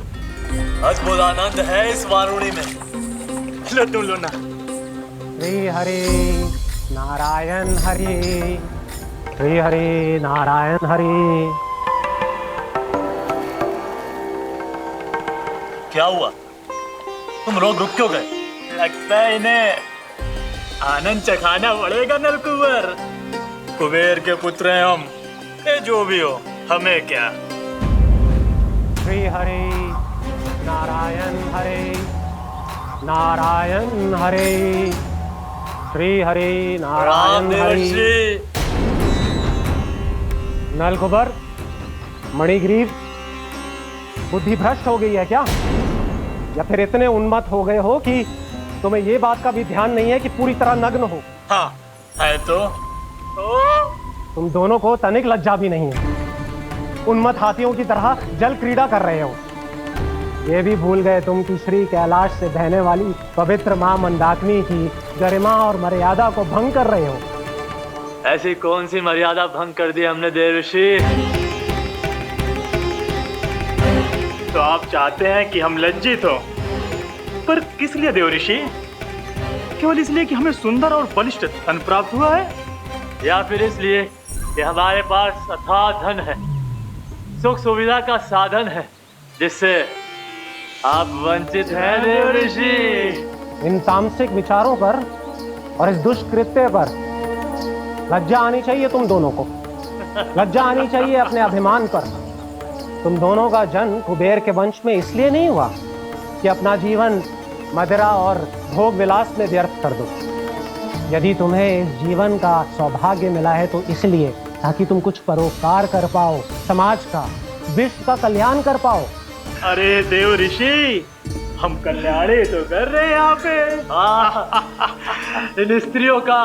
अद्भुत आनंद है इस वारुणी में। लो तुम लो ना। श्री हरि नारायण हरि, श्री हरि नारायण हरि। क्या हुआ? तुम लोग रुक क्यों गए? लगता है इन्हें आनंद चखाना पड़ेगा नलकुंवर। कुबेर के पुत्र हैं हम, ये जो भी हो हमें क्या। श्री हरि नारायण हरि, नारायण हरि, श्री हरि नारायण हरि। नलकुबर, मणिग्रीव, बुद्धि भ्रष्ट हो गई है क्या? या फिर इतने उन्मत्त हो गए हो कि तुम्हें ये बात का भी ध्यान नहीं है कि पूरी तरह नग्न हो? हाँ है तो तुम दोनों को तनिक लज्जा भी नहीं है। उन्मत्त हाथियों की तरह जल क्रीड़ा कर रहे हो। ये भी भूल गए तुम कि श्री कैलाश से बहने वाली पवित्र मां मंदाकिनी की गरिमा और मर्यादा को भंग कर रहे हो। ऐसी कौन सी मर्यादा भंग कर दी हमने देवर्षि? तो आप चाहते हैं कि हम लज्जित हो, पर किस लिए देवर्षि? केवल इसलिए कि हमें सुंदर और बलिष्ठ धन प्राप्त हुआ है, या फिर इसलिए कि हमारे पास अथाह धन है, सुख सुविधा का साधन है, जिससे आप वंचित हैं देवर्षि? इन तामसिक विचारों पर और इस दुष्कृत्य पर लज्जा आनी चाहिए तुम दोनों को। लज्जा आनी चाहिए अपने अभिमान पर। तुम दोनों का जन्म कुबेर के वंश में इसलिए नहीं हुआ कि अपना जीवन मदिरा और भोग विलास में व्यर्थ कर दो। यदि तुम्हें इस जीवन का सौभाग्य मिला है तो इसलिए ताकि तुम कुछ परोपकार कर पाओ, समाज का, विश्व का कल्याण कर पाओ। अरे देव ऋषि, हम कल्याणी तो कर रहे हैं यहाँ पे। इन स्त्रियों का,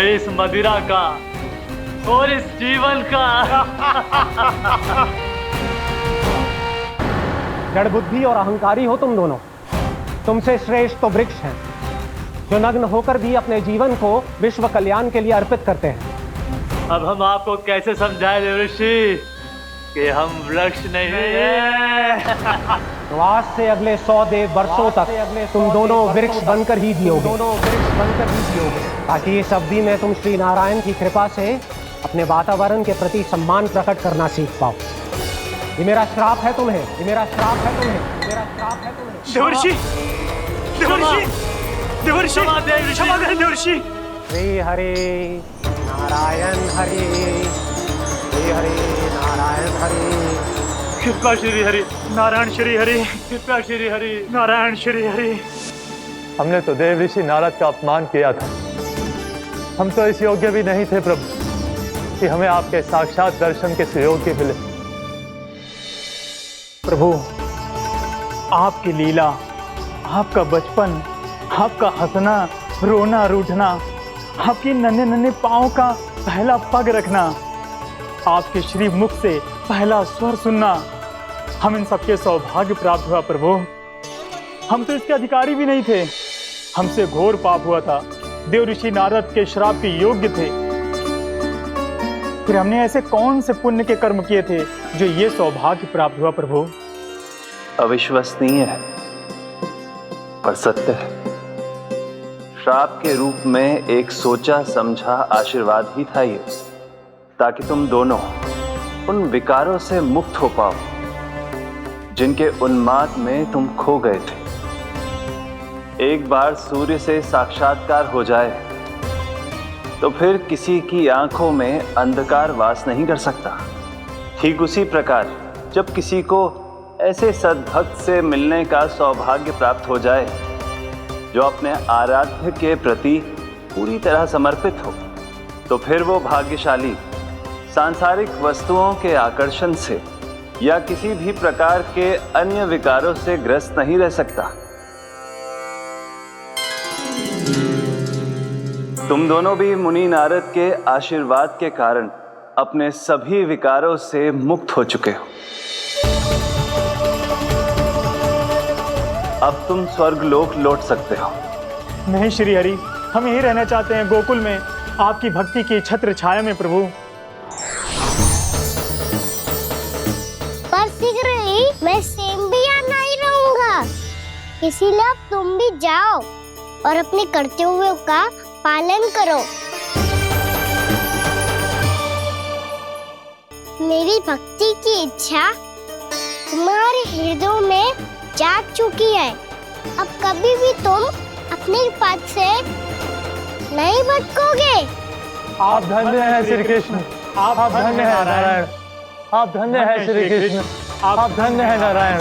इस मदिरा का और इस जीवन का। जड़ बुद्धि और अहंकारी हो तुम दोनों। तुमसे श्रेष्ठ तो वृक्ष हैं, जो नग्न होकर भी अपने जीवन को विश्व कल्याण के लिए अर्पित करते हैं। अब हम आपको कैसे समझाएं देव ऋषि कि हम वृक्ष नहीं हैं। तो आज से अगले 100 देव वर्षों तक तुम दोनों वृक्ष बनकर ही जियोगे, ताकि इस अवधि में तुम श्री नारायण की कृपा से अपने वातावरण के प्रति सम्मान प्रकट करना सीख पाओ। ये मेरा श्राप है तुम्हें, ये मेरा श्राप है तुम्हें, मेरा श्राप है तुम्हें। देवर्षि, देवर्षि, देवर्षि, क्षमा करें देवर्षि। श्री हरि नारायण हरि, श्री हरि नारायण हरि। कृपा श्री हरि नारायण श्री हरि, कृपा श्री हरि नारायण श्री हरि। हमने तो देव ऋषि नारद का अपमान किया था। हम तो इस योग्य भी नहीं थे प्रभु कि हमें आपके साक्षात दर्शन के सुयोग्य मिले। प्रभु, आपकी लीला, आपका बचपन, आपका हंसना, रोना, रूठना, आपकी नन्हे नन्हे पाँव का पहला पग रखना, आपके श्री मुख से पहला स्वर सुनना, हम इन सबके सौभाग्य प्राप्त हुआ प्रभु। हम तो इसके अधिकारी भी नहीं थे। हमसे घोर पाप हुआ था, देव ऋषि नारद के श्राप के योग्य थे। फिर हमने ऐसे कौन से पुण्य के कर्म किए थे जो ये सौभाग्य प्राप्त हुआ प्रभु? अविश्वसनीय है पर सत्य है। श्राप के रूप में एक सोचा समझा आशीर्वाद ही था ये, ताकि तुम दोनों उन विकारों से मुक्त हो पाओ जिनके उन्माद में तुम खो गए थे। एक बार सूर्य से साक्षात्कार हो जाए तो फिर किसी की आंखों में अंधकार वास नहीं कर सकता। ठीक उसी प्रकार जब किसी को ऐसे सद्भक्त से मिलने का सौभाग्य प्राप्त हो जाए जो अपने आराध्य के प्रति पूरी तरह समर्पित हो, तो फिर वो भाग्यशाली सांसारिक वस्तुओं के आकर्षण से या किसी भी प्रकार के अन्य विकारों से ग्रस्त नहीं रह सकता। तुम दोनों भी मुनि नारद के आशीर्वाद के कारण अपने सभी विकारों से मुक्त हो चुके हो। अब तुम स्वर्गलोक लौट सकते हो। नहीं श्री हरि, हम यही रहना चाहते हैं गोकुल में, आपकी भक्ति की छत्र छाया में प्रभु। पर शीघ्र ही मैं सेम्बिया नहीं रहूंगा, इसीलिए अब तुम भी जाओ और अपने कर्तव्यों का पालन करो। मेरी भक्ति की इच्छा तुम्हारे हृदयों में जाग चुकी है। अब कभी भी तुम अपने पद से नहीं भटकोगे। आप धन्य हैं श्री कृष्ण, आप धन्य हैं नारायण, आप धन्य हैं श्री कृष्ण, आप धन्य हैं नारायण।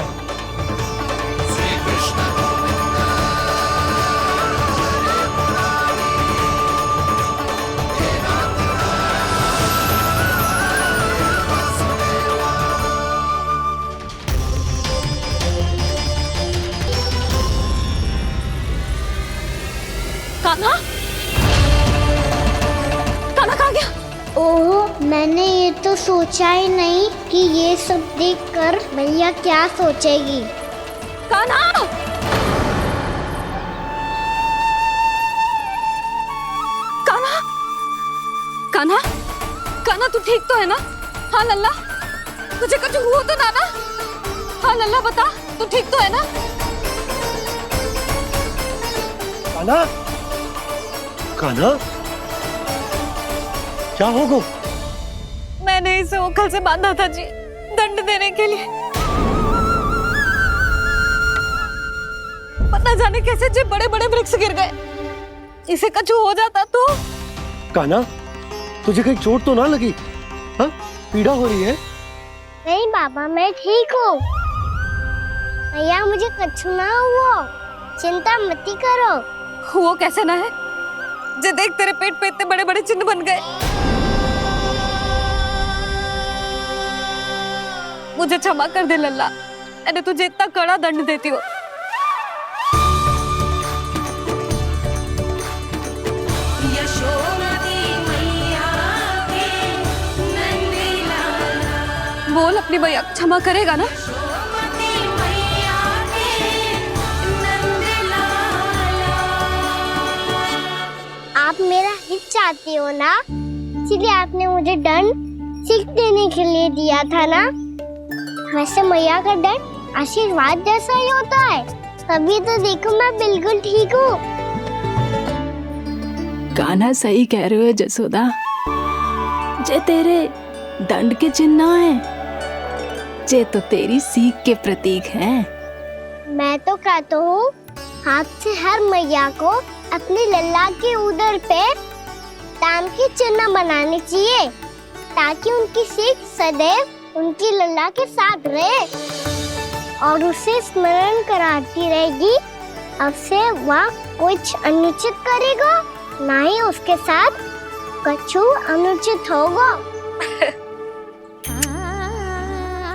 कान्हा, कान्हा कहाँ गया? ओह, मैंने ये तो सोचा ही नहीं कि ये सब देखकर मैया क्या सोचेगी। कान्हा! कान्हा! कान्हा! कान्हा तू ठीक तो है ना? हाँ लल्ला, तुझे कुछ हुआ तो ना? हाँ लल्ला बता, तू ठीक तो है ना? कान्हा, कान्हा, क्या होगा? मैंने इसे ओखल से बांधा था जी, दंड देने के लिए। पता जाने कैसे जे बड़े बड़े वृक्ष गिर गए। इसे कुछ हो जाता तो? कान्हा, तुझे कहीं चोट तो ना लगी? हाँ, पीड़ा हो रही है? नहीं बाबा, मैं ठीक हूँ। भैया मुझे कुछ ना हुआ। चिंता मत करो। वो कैसे ना है? जे देख तेरे पेट पे इतने बड़े बड़े चिन्ह बन गए। मुझे क्षमा कर दे लल्ला, मैंने तुझे इतना कड़ा दंड देती हूँ। बोल अपनी मैया क्षमा करेगा ना? आप मेरा हित चाहती हो ना, इसलिए आपने मुझे दंड सीख देने के लिए दिया था ना। वैसे मैया का दंड आशीर्वाद जैसा ही होता है, तभी तो देखो मैं बिल्कुल ठीक हूँ। कान्हा सही कह रहे हो जसोदा, जे तेरे दंड के चिन्ह है, जे तो तेरी सीख के प्रतीक हैं। मैं तो कहता हूँ हाथ से हर मैया को अपने लल्ला के उदर पे ताम के चिन्ह बनाने चाहिए, ताकि उनकी सीख सदैव उनकी लल्ला के साथ रहे और उसे स्मरण कराती रहेगी। अब से वह कुछ अनुचित करेगा, ना ही उसके साथ कछु अनुचित होगा।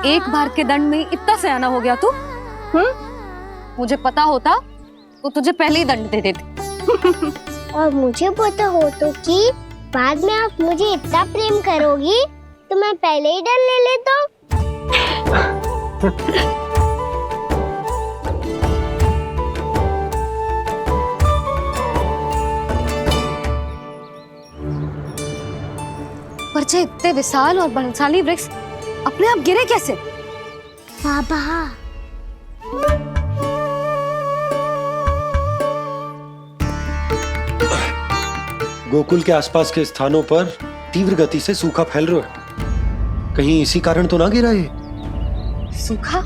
एक बार के दंड में इतना सयाना हो गया तू? मुझे पता होता तो तुझे पहले ही दंड दे देती। और मुझे पता हो तो कि बाद में आप मुझे इतना प्रेम करोगी तो मैं पहले ही दंड ले लेता हूँ। पर जे इतने विशाल और बलशाली वृक्ष अपने आप गिरे कैसे? बाबा, गोकुल के आसपास के स्थानों पर तीव्र गति से सूखा फैल रहा है। कहीं इसी कारण तो ना गिरा ये? सूखा?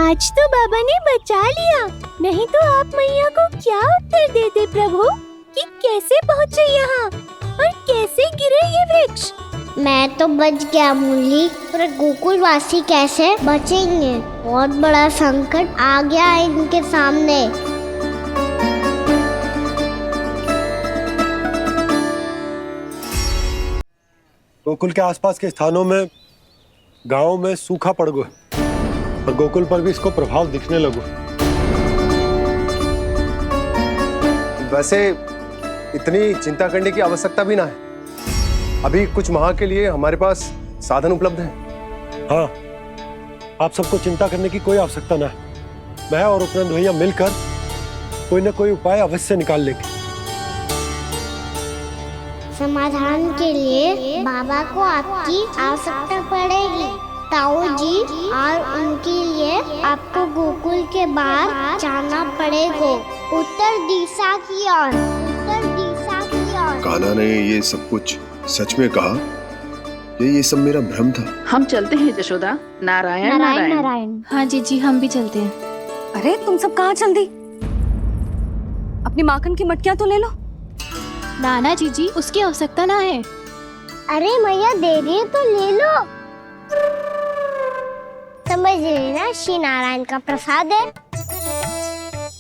आज तो बाबा ने बचा लिया, नहीं तो आप मैया को क्या उत्तर देते प्रभु कि कैसे पहुँचे यहाँ और कैसे गिरे ये वृक्ष? मैं तो बच गया मुरली, पर गोकुलवासी कैसे बचेंगे? बहुत बड़ा संकट आ गया है इनके सामने। गोकुल के आसपास के स्थानों में, गांवों में सूखा पड़ गया और गोकुल पर भी इसको प्रभाव दिखने लगा। वैसे इतनी चिंता करने की आवश्यकता भी ना है। अभी कुछ माह के लिए हमारे पास साधन उपलब्ध हैं। हाँ, आप सबको चिंता करने की कोई आवश्यकता ना है। मैं और उपनंद भैया मिलकर कोई न कोई उपाय अवश्य निकाल लेंगे। समाधान के लिए बाबा को आपकी आवश्यकता पड़ेगी। ताऊ जी और उनके लिए आपको गोकुल के बाहर जाना पड़ेगा, उत्तर दिशा की ओर। उत्तर दिशा की ओर। कान्हा ने ये सब कुछ सच में कहा? ये सब मेरा भ्रम था? हम चलते हैं जशोदा। नारायण नारायण नारायण। हाँ जी, हम भी चलते हैं। अरे तुम सब कहाँ चल दी? अपनी माखन की मटकियाँ तो ले लो। नाना जी, उसकी आवश्यकता ना है। अरे मैया दे रही है तो ले लो। समझ लेना, श्री नारायण का प्रसाद है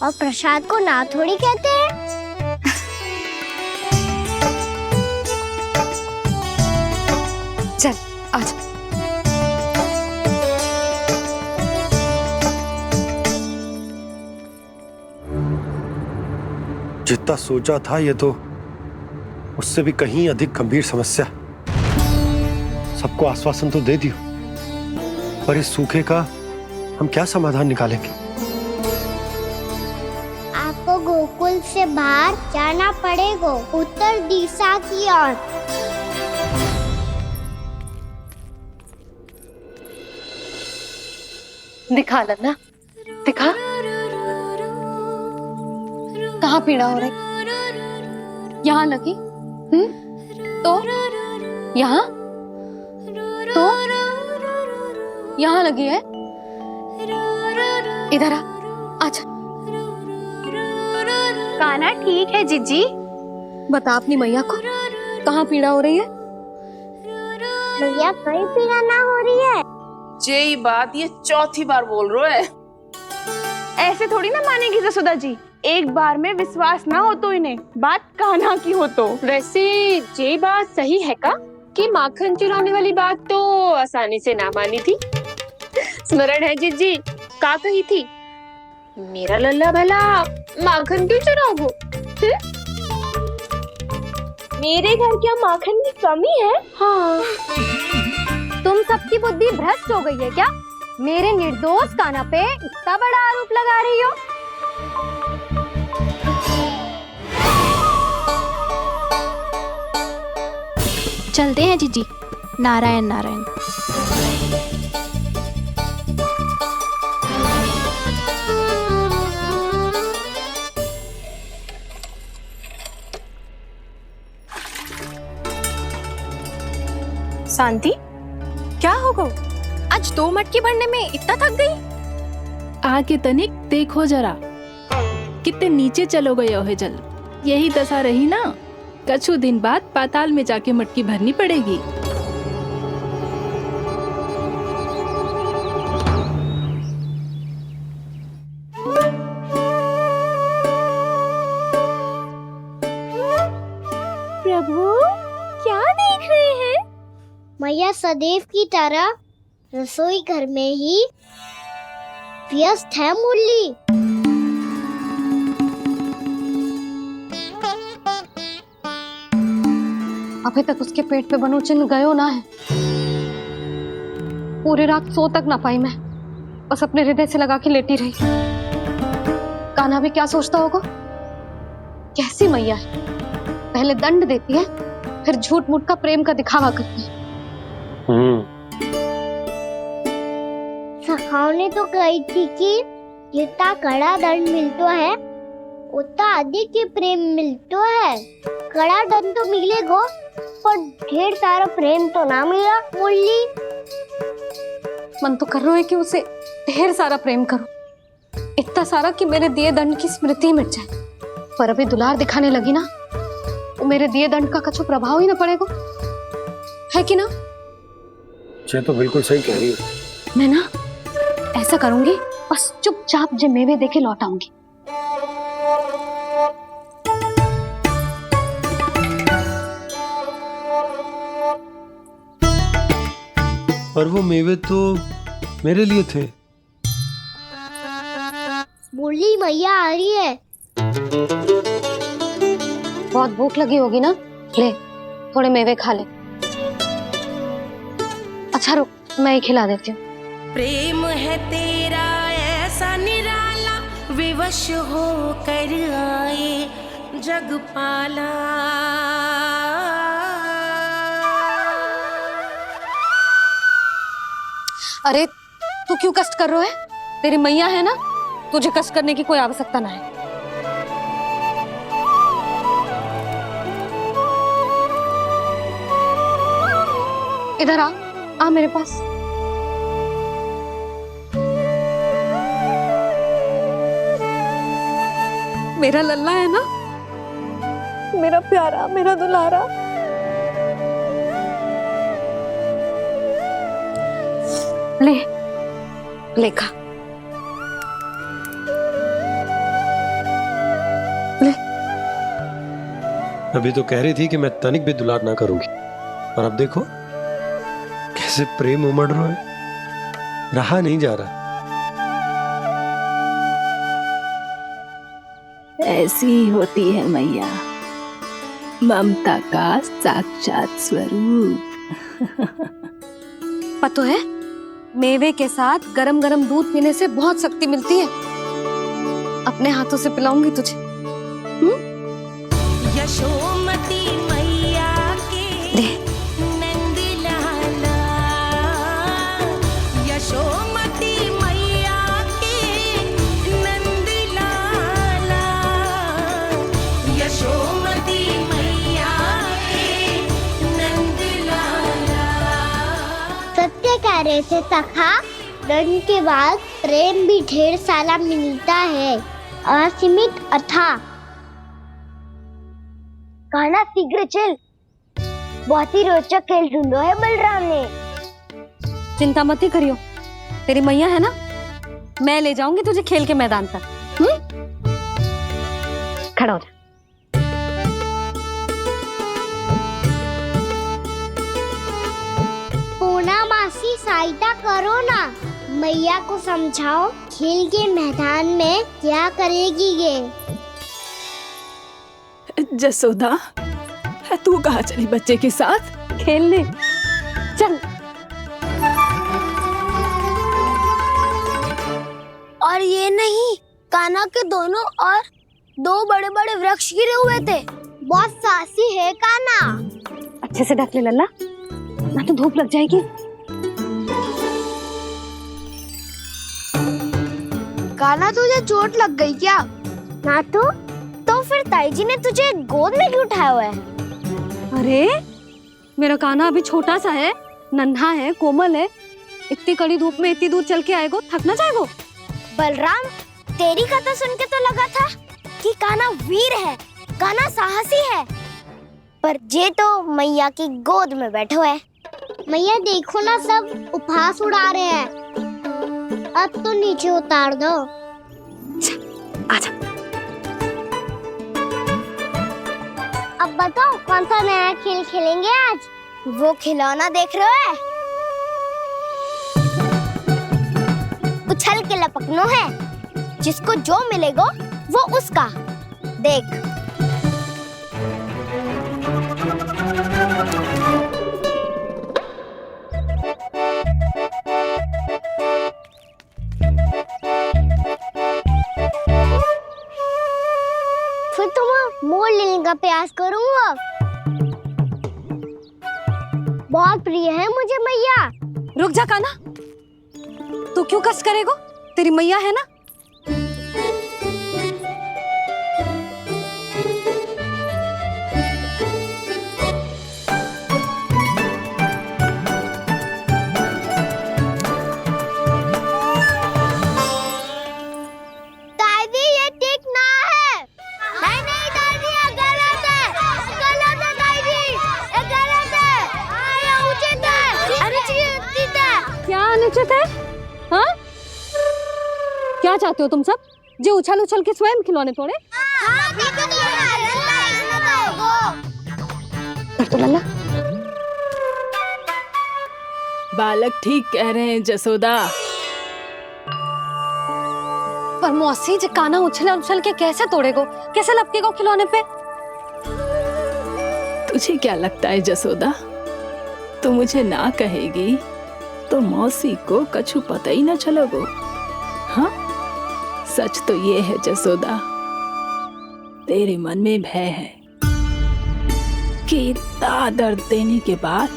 और प्रसाद को ना थोड़ी कहते हैं। चल आजा। जितना सोचा था ये तो उससे भी कहीं अधिक गंभीर समस्या। सबको आश्वासन तो दे दियो, पर इस सूखे का हम क्या समाधान निकालेंगे? आपको गोकुल से बाहर जाना पड़ेगा, उत्तर दिशा की ओर। दिखा लन्ना, दिखा। कहाँ पीड़ा हो रही? यहाँ लगी? तो यहाँ? तो यहाँ लगी है? इधर आ, आजा। कान्हा ठीक है जीजी। बता अपनी मैया को कहाँ पीड़ा हो रही है? मैया कहीं पीड़ा ना हो रही है, यही बात ये चौथी बार बोल रहे है। ऐसे थोड़ी ना मानेगी जसोदा जी, एक बार में विश्वास ना हो तो इन्हें बात कान्हा की हो तो। वैसे ये बात सही है का कि माखन चुराने वाली बात तो आसानी से ना मानी थी। स्मरण है जीजी का कही थी, मेरा लल्ला भला माखन क्यों चुराओ? मेरे घर क्या माखन की कमी है? हाँ। तुम सबकी बुद्धि भ्रष्ट हो गई है क्या? मेरे निर्दोष कान्हा पे इतना बड़ा आरोप लगा रही हो? चलते हैं जीजी। नारायण नारायण। शांति, क्या हो गो? आज 2 मटकी भरने में इतना थक गई? आके तनिक देखो जरा, कितने नीचे चलो गए हो जल। यही दशा रही ना, कछु दिन बाद पाताल में जाके मटकी भरनी पड़ेगी। प्रभु क्या देख रहे हैं? मैया सदैव की तरह रसोई घर में ही व्यस्त है मुरली। अभी तक उसके पेट पे बनो चिन्ह गयो ना है। पूरी रात सो तक ना पाई मैं, बस अपने हृदय से लगा के लेटी रही। कान्हा भी क्या सोचता होगा, कैसी मैया है, पहले दंड देती है फिर झूठ मूठ का प्रेम का दिखावा करती है। सखाओ ने तो कही थी कि जितना कड़ा दंड मिलता है उतना अधिक ही प्रेम मिलता है। कड़ा दंड तो मिलेगा पर ढेर सारा प्रेम तो ना मिला मुरली। मन तो कर रहा है कि उसे ढेर सारा प्रेम करूं, इतना सारा कि मेरे दिए दंड की स्मृति मिट जाए। पर अभी दुलार दिखाने लगी ना, वो मेरे दिए दंड का कछु प्रभाव ही ना पड़ेगा, है कि ना? ये तो बिल्कुल सही कह रही है। मैं ना ऐसा करूंगी, बस चुपचाप जे मेवे देके लौट आऊंगी। पर वो मेवे तो मेरे लिए थे। मुरली मैया आ रही है। बहुत भूख लगी होगी ना, ले थोड़े मेवे खा ले। अच्छा रुक, मैं ही खिला देती हूँ। प्रेम है तेरा ऐसा निराला, विवश हो कर आए जग पाला। अरे तू क्यों कष्ट कर रहा है? तेरी मैया है ना, तुझे कष्ट करने की कोई आवश्यकता ना है। इधर आ मेरे पास। मेरा लल्ला है ना, मेरा प्यारा, मेरा दुलारा। ले लेखा ले। अभी तो कह रही थी कि मैं तनिक भी दुलार ना करूंगी, और अब देखो कैसे प्रेम उमड़ रहा है, रहा नहीं जा रहा। ऐसी ही होती है मैया, ममता का साक्षात स्वरूप। पता है, मेवे के साथ गरम गरम दूध पीने से बहुत शक्ति मिलती है। अपने हाथों से पिलाऊंगी तुझे। यशोमती मैया के नंद लाला, यशोमती मैया के नंद लाला, यशोमती मैया के नंद लाला। सत्य कह रहे थे सखा, दंड के बाद प्रेम भी ढेर सारा मिलता है, असीमित अथाह। कान्हा शीघ्र चल, बहुत ही रोचक खेल ढूंढो है बलराम ने। चिंता मत ही करियो, तेरी मैया है ना, मैं ले जाऊंगी तुझे खेल के मैदान पर। खड़ा हो जा। पूना मासी सहायता करो ना, मैया को समझाओ खेल के मैदान में क्या करेगी ये। जसोदा, तू कहाँ चली बच्चे के साथ खेलने? चल। और ये नहीं, कान्हा के दोनों और दो बड़े बड़े वृक्ष गिरे हुए थे। बहुत साहसी है कान्हा। अच्छे से ढक ले लल्ला, ना तो धूप लग जाएगी। कान्हा तुझे चोट लग गई क्या? ना तो फिर ताई जी ने तुझे गोद में क्यों उठाया हुआ है? अरे मेरा कान्हा अभी छोटा सा है, नन्हा है, कोमल है। इतनी कड़ी धूप में इतनी दूर चल के आएगो, थक ना जाएगो। बलराम, तेरी कथा सुन के तो लगा था कि कान्हा वीर है, कान्हा साहसी है, पर ये तो मैया की गोद में बैठे हुए। मैया देखो ना, सब उपहास उड़ा रहे हैं। अब तो नीचे उतार दो। आजा। अब बताओ कौन सा नया खेल खेलेंगे आज? वो खिलौना देख रहे हो? उछल के लपकनो है, जिसको जो मिलेगा वो उसका। देख। फिर तुम मोड़ लेने का प्रयास करूंगा। बहुत प्रिय है मुझे मैया। रुक जा कान्हा, तू क्यों कष्ट करेगो? तेरी मैया है ना। दादी ये ठीक ना है। नहीं नहीं दादी, ये गलत है। गलत है दादी, ये गलत है। ये उचित है, अनुचित है। क्या अनुचित है? हाँ? क्या चाहते हो तुम सब? जो उछल उछल के स्वयं खिलौने तोड़े? तो लल्ला, बालक ठीक कह रहे हैं जसोदा। पर मौसी, जो कान्हा उछल उछल के कैसे तोड़ेगो, कैसे लपकेगो खिलौने पे? तुझे क्या लगता है जसोदा, तू मुझे ना कहेगी तो मौसी को कछु पता ही न चलोगो। हाँ, सच तो ये है जसोदा, तेरे मन में भय है कि इतना दर्द देने के बाद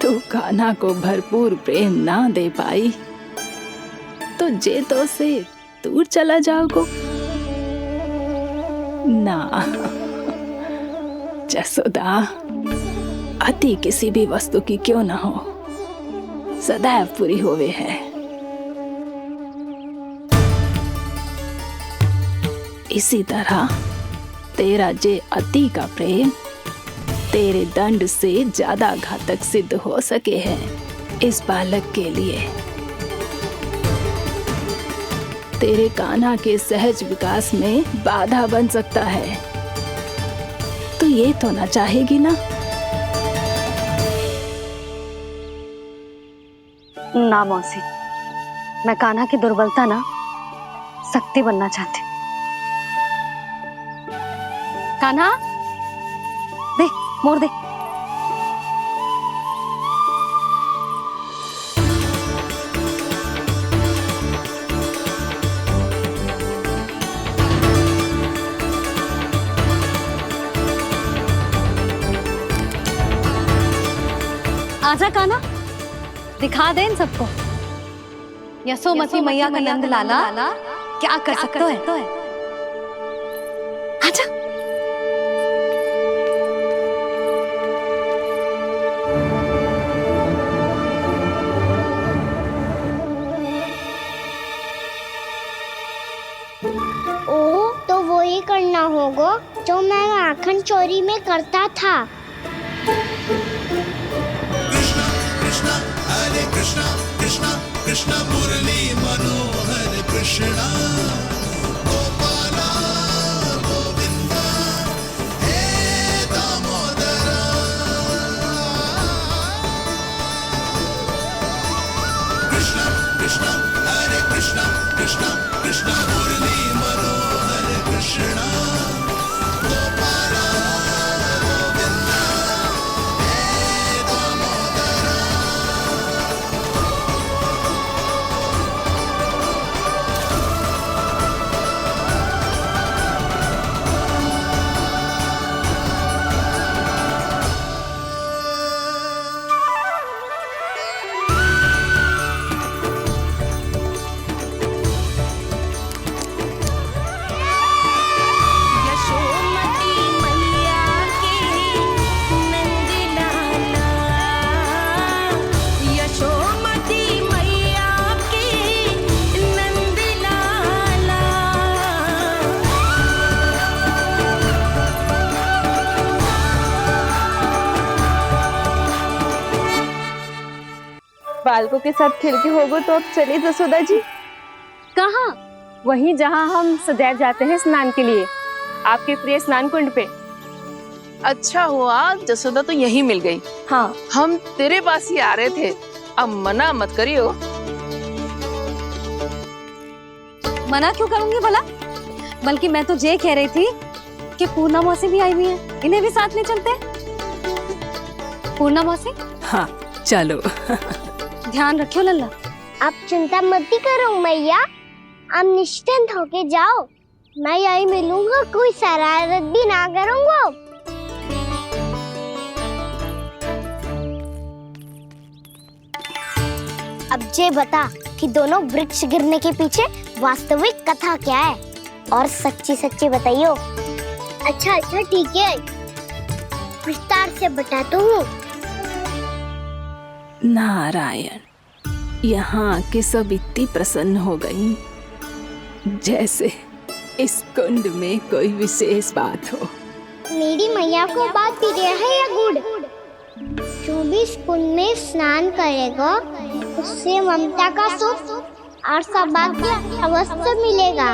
तू कान्हा को भरपूर प्रेम ना दे पाई तो जेतो से दूर चला जाओगो ना। जसोदा, अति किसी भी वस्तु की क्यों ना हो, सदैव पूरी होवे है। इसी तरह तेरा जे अति का प्रेम तेरे दंड से ज्यादा घातक सिद्ध हो सके है इस बालक के लिए। तेरे कान्हा के सहज विकास में बाधा बन सकता है। तो ये तो ना चाहेगी ना? ना मौसी, मैं कान्हा की दुर्बलता ना शक्ति बनना चाहती। कान्हा, दे मोड़ दे। आजा कान्हा, दिखा दे इन सबको यशोमती मैया का नंद लाला क्या कर सकता है। आजा। ओ, तो वो ही करना होगा जो मैं माखन चोरी में करता था। कृष्णा कृष्णा हरे कृष्णा कृष्णा कृष्ण मुरली मनोहर कृष्णा गोपाला गोविंदा हे दामोदरा कृष्ण कृष्ण हरे कृष्ण कृष्ण कृष्ण मुरली मनोहर कृष्णा गोपाला गोविंदा हे दामोदरा यशोमती मैया के नंद लाला यशोमती मैया के नंद लाला बालकों के साथ खेल के होगो तो अब चलिए जसोदा जी। कहाँ? वहीं जहाँ हम सदैव जाते हैं स्नान के लिए, आपके प्रिय स्नान कुंड पे। अच्छा हुआ जसोदा तो यही मिल गई। हाँ, हम तेरे पास ही आ रहे थे, अब मना मत करियो। मना क्यों करूंगी भला? बल्कि मैं तो ये कह रही थी कि पूर्णा मौसी भी आई हुई है, इन्हें भी साथ ले चलते हैं। पूर्णा मौसी, हाँ चलो। ध्यान रखियो लल्ला। आप चिंता मत करो मैया, आप निश्चिंत होके जाओ, मैं यही मिलूंगा, कोई शरारत भी ना करूंगा। अब जे बता कि दोनों वृक्ष गिरने के पीछे वास्तविक कथा क्या है, और सच्ची सच्ची बताइयो। अच्छा अच्छा ठीक है, विस्तार से बताता हूँ। नारायण, यहाँ के सब इतनी प्रसन्न हो गई जैसे इस कुंड में कोई विशेष बात हो। मेरी मैया को बात प्रिय है या गुड़? जो भी इस कुंड में स्नान करेगा उससे ममता का सुख और सौभाग्य अवश्य मिलेगा।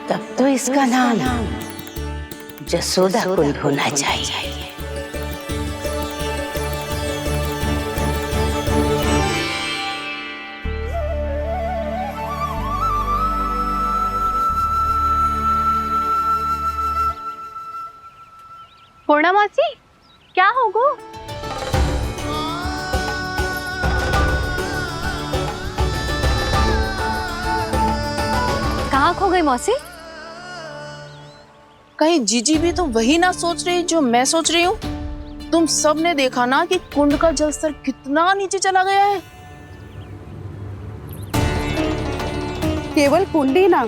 तब तो इसका नाम जसोदा कुंड होना चाहिए। पूर्णा मौसी, क्या होगो? कहाँ खो गई मौसी? कहीं जीजी भी तो वही ना सोच रही जो मैं सोच रही हूँ। तुम सब ने देखा ना कि कुंड का जलस्तर कितना नीचे चला गया है। केवल कुंड ही ना,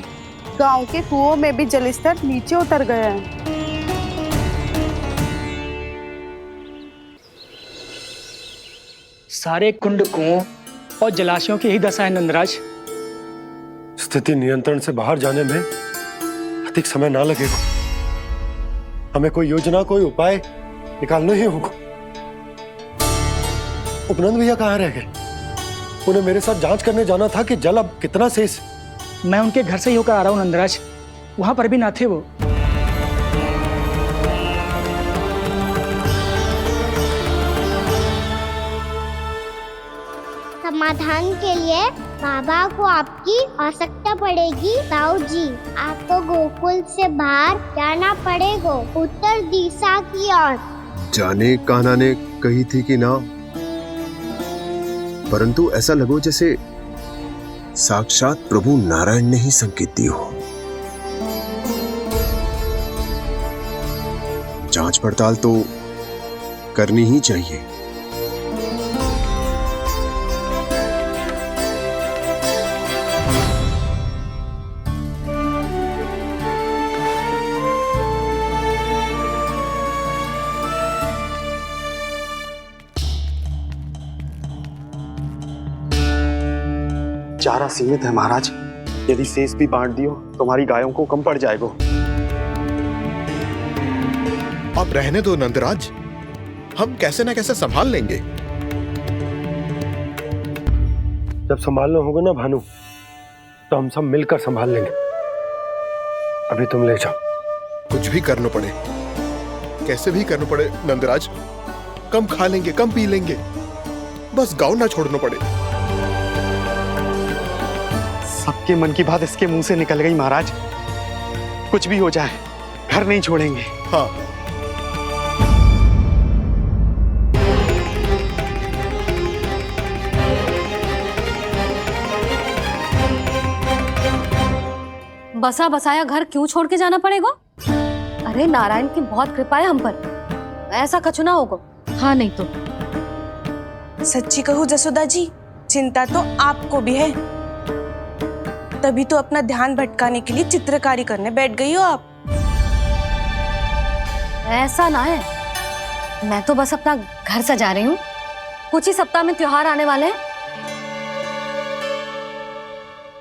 गांव के कुओं में भी जलस्तर नीचे उतर गया है। सारे कुंड, कुओं और जलाशयों की ही दशा है नंदराज। स्थिति नियंत्रण से बाहर जाने में अधिक समय ना लगेगा। हमें कोई योजना, कोई उपाय निकालना ही होगा। उपनंद भैया कहाँ रह गए? उन्हें मेरे साथ जांच करने जाना था कि जल अब कितना शेष। मैं उनके घर से ही होकर आ रहा हूँ नंदराज, वहां पर भी ना थे वो। समाधान के लिए बाबा को आपकी आवश्यकता पड़ेगी। ताऊ जी, आपको गोकुल से बाहर जाना पड़ेगा, उत्तर दिशा की ओर। जाने कान्हा ने कही थी कि ना, परंतु ऐसा लगो जैसे साक्षात प्रभु नारायण ने ही संकेत दी हो। जांच पड़ताल तो करनी ही चाहिए। चारा सीमित है महाराज, यदि शेष भी बांट दियो तो हमारी गायों को कम पड़ जाएगा। आप रहने दो नंदराज, हम कैसे ना कैसे संभाल लेंगे। जब संभालना होगा ना भानु, तो हम सब मिलकर संभाल लेंगे। अभी तुम ले जाओ। कुछ भी करना पड़े, कैसे भी करना पड़े नंदराज, कम खा लेंगे, कम पी लेंगे, बस गांव ना छोड़ना पड़े। सबके मन की बात इसके मुंह से निकल गई महाराज। कुछ भी हो जाए घर नहीं छोड़ेंगे। हाँ, बसा बसाया घर क्यों छोड़ के जाना पड़ेगा? अरे नारायण की बहुत कृपा है हम पर, ऐसा कछु ना होगा। हाँ नहीं तो सच्ची कहूँ जसोदा जी, चिंता तो आपको भी है, तभी तो अपना ध्यान भटकाने के लिए चित्रकारी करने बैठ गई हो आप। ऐसा ना है, मैं तो बस अपना घर सजा रही हूँ। कुछ ही सप्ताह में त्योहार आने वाले हैं।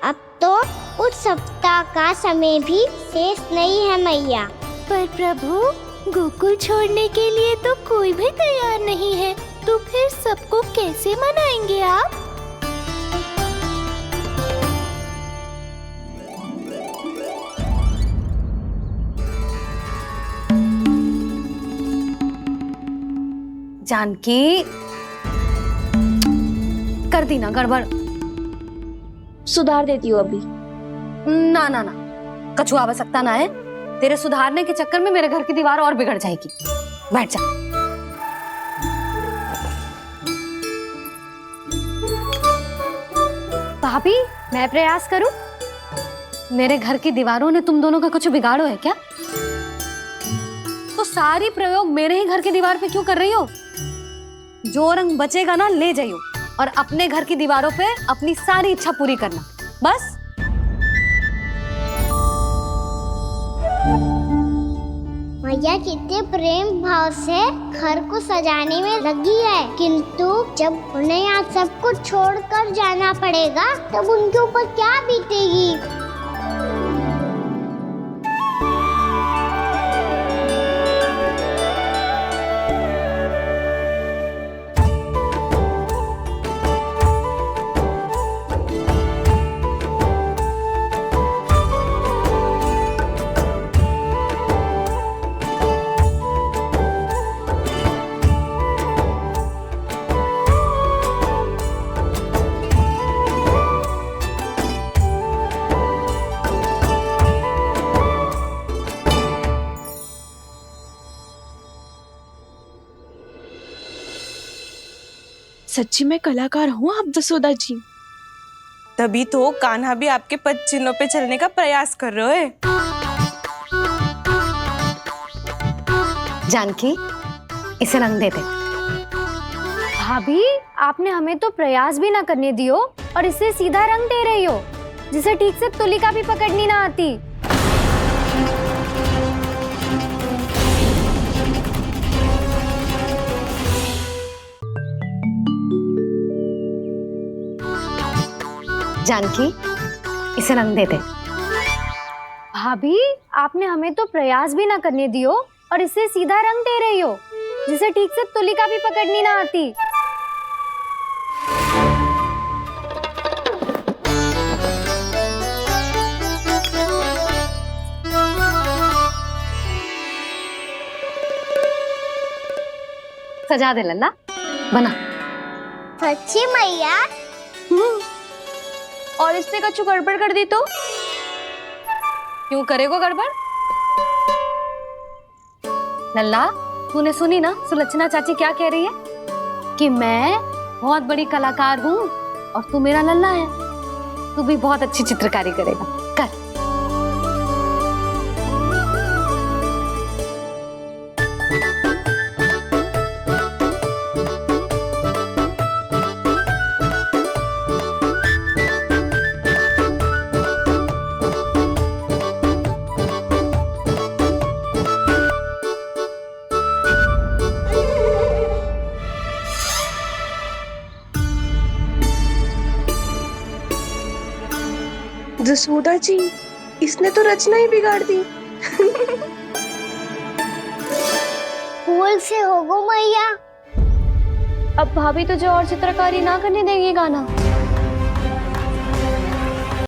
अब तो कुछ सप्ताह का समय भी शेष नहीं है मैया। पर प्रभु, गोकुल छोड़ने के लिए तो कोई भी तैयार नहीं है, तो फिर सबको कैसे मनाएंगे आप? जानकी, कर दी ना गड़बड़। सुधार देती हूँ अभी। ना ना ना, कछु आवश्यकता ना है। तेरे सुधारने के चक्कर में मेरे घर की दीवार और बिगड़ जाएगी। बैठ जा। भाभी, मैं प्रयास करूं? मेरे घर की दीवारों ने तुम दोनों का कुछ बिगाड़ो है क्या? तो सारी प्रयोग मेरे ही घर की दीवार पे क्यों कर रही हो? जो रंग बचेगा ना ले जाइयो, और अपने घर की दीवारों पे अपनी सारी इच्छा पूरी करना, बस। मैया कितने प्रेम भाव से घर को सजाने में लगी है, किंतु जब उन्हें यहाँ सब कुछ छोड़कर जाना पड़ेगा तब उनके ऊपर क्या बीतेगी? सच्ची में कलाकार हूँ आप जसोदा जी। तभी तो कान्हा भी आपके पद चिन्हों पे चलने का प्रयास कर रहे है। जानकी, इसे रंग दे दे। भाभी, आपने हमें तो प्रयास भी ना करने दियो और इसे सीधा रंग दे रही हो, जिसे ठीक से तुलिका भी पकड़नी ना आती। जानकी, इसे रंग दे दे। भाभी, आपने हमें तो प्रयास भी ना करने दियो और इसे सीधा रंग दे रही हो, जिसे ठीक से तुलिका भी पकड़नी ना आती। सजा दे लल्ला, बना। सच्ची मैया? और इसने कछु गड़बड़ कर दी तो? क्यों करेगो गड़बड़? लल्ला, तूने सुनी ना सुलक्षणा चाची क्या कह रही है? कि मैं बहुत बड़ी कलाकार हूँ और तू मेरा लल्ला है। तू भी बहुत अच्छी चित्रकारी करेगा, कर। जसोदा जी, इसने तो रचना ही बिगाड़ दी। भूल से हो गो मैया। अब भाभी तुझे और चित्रकारी ना करने देंगे गाना?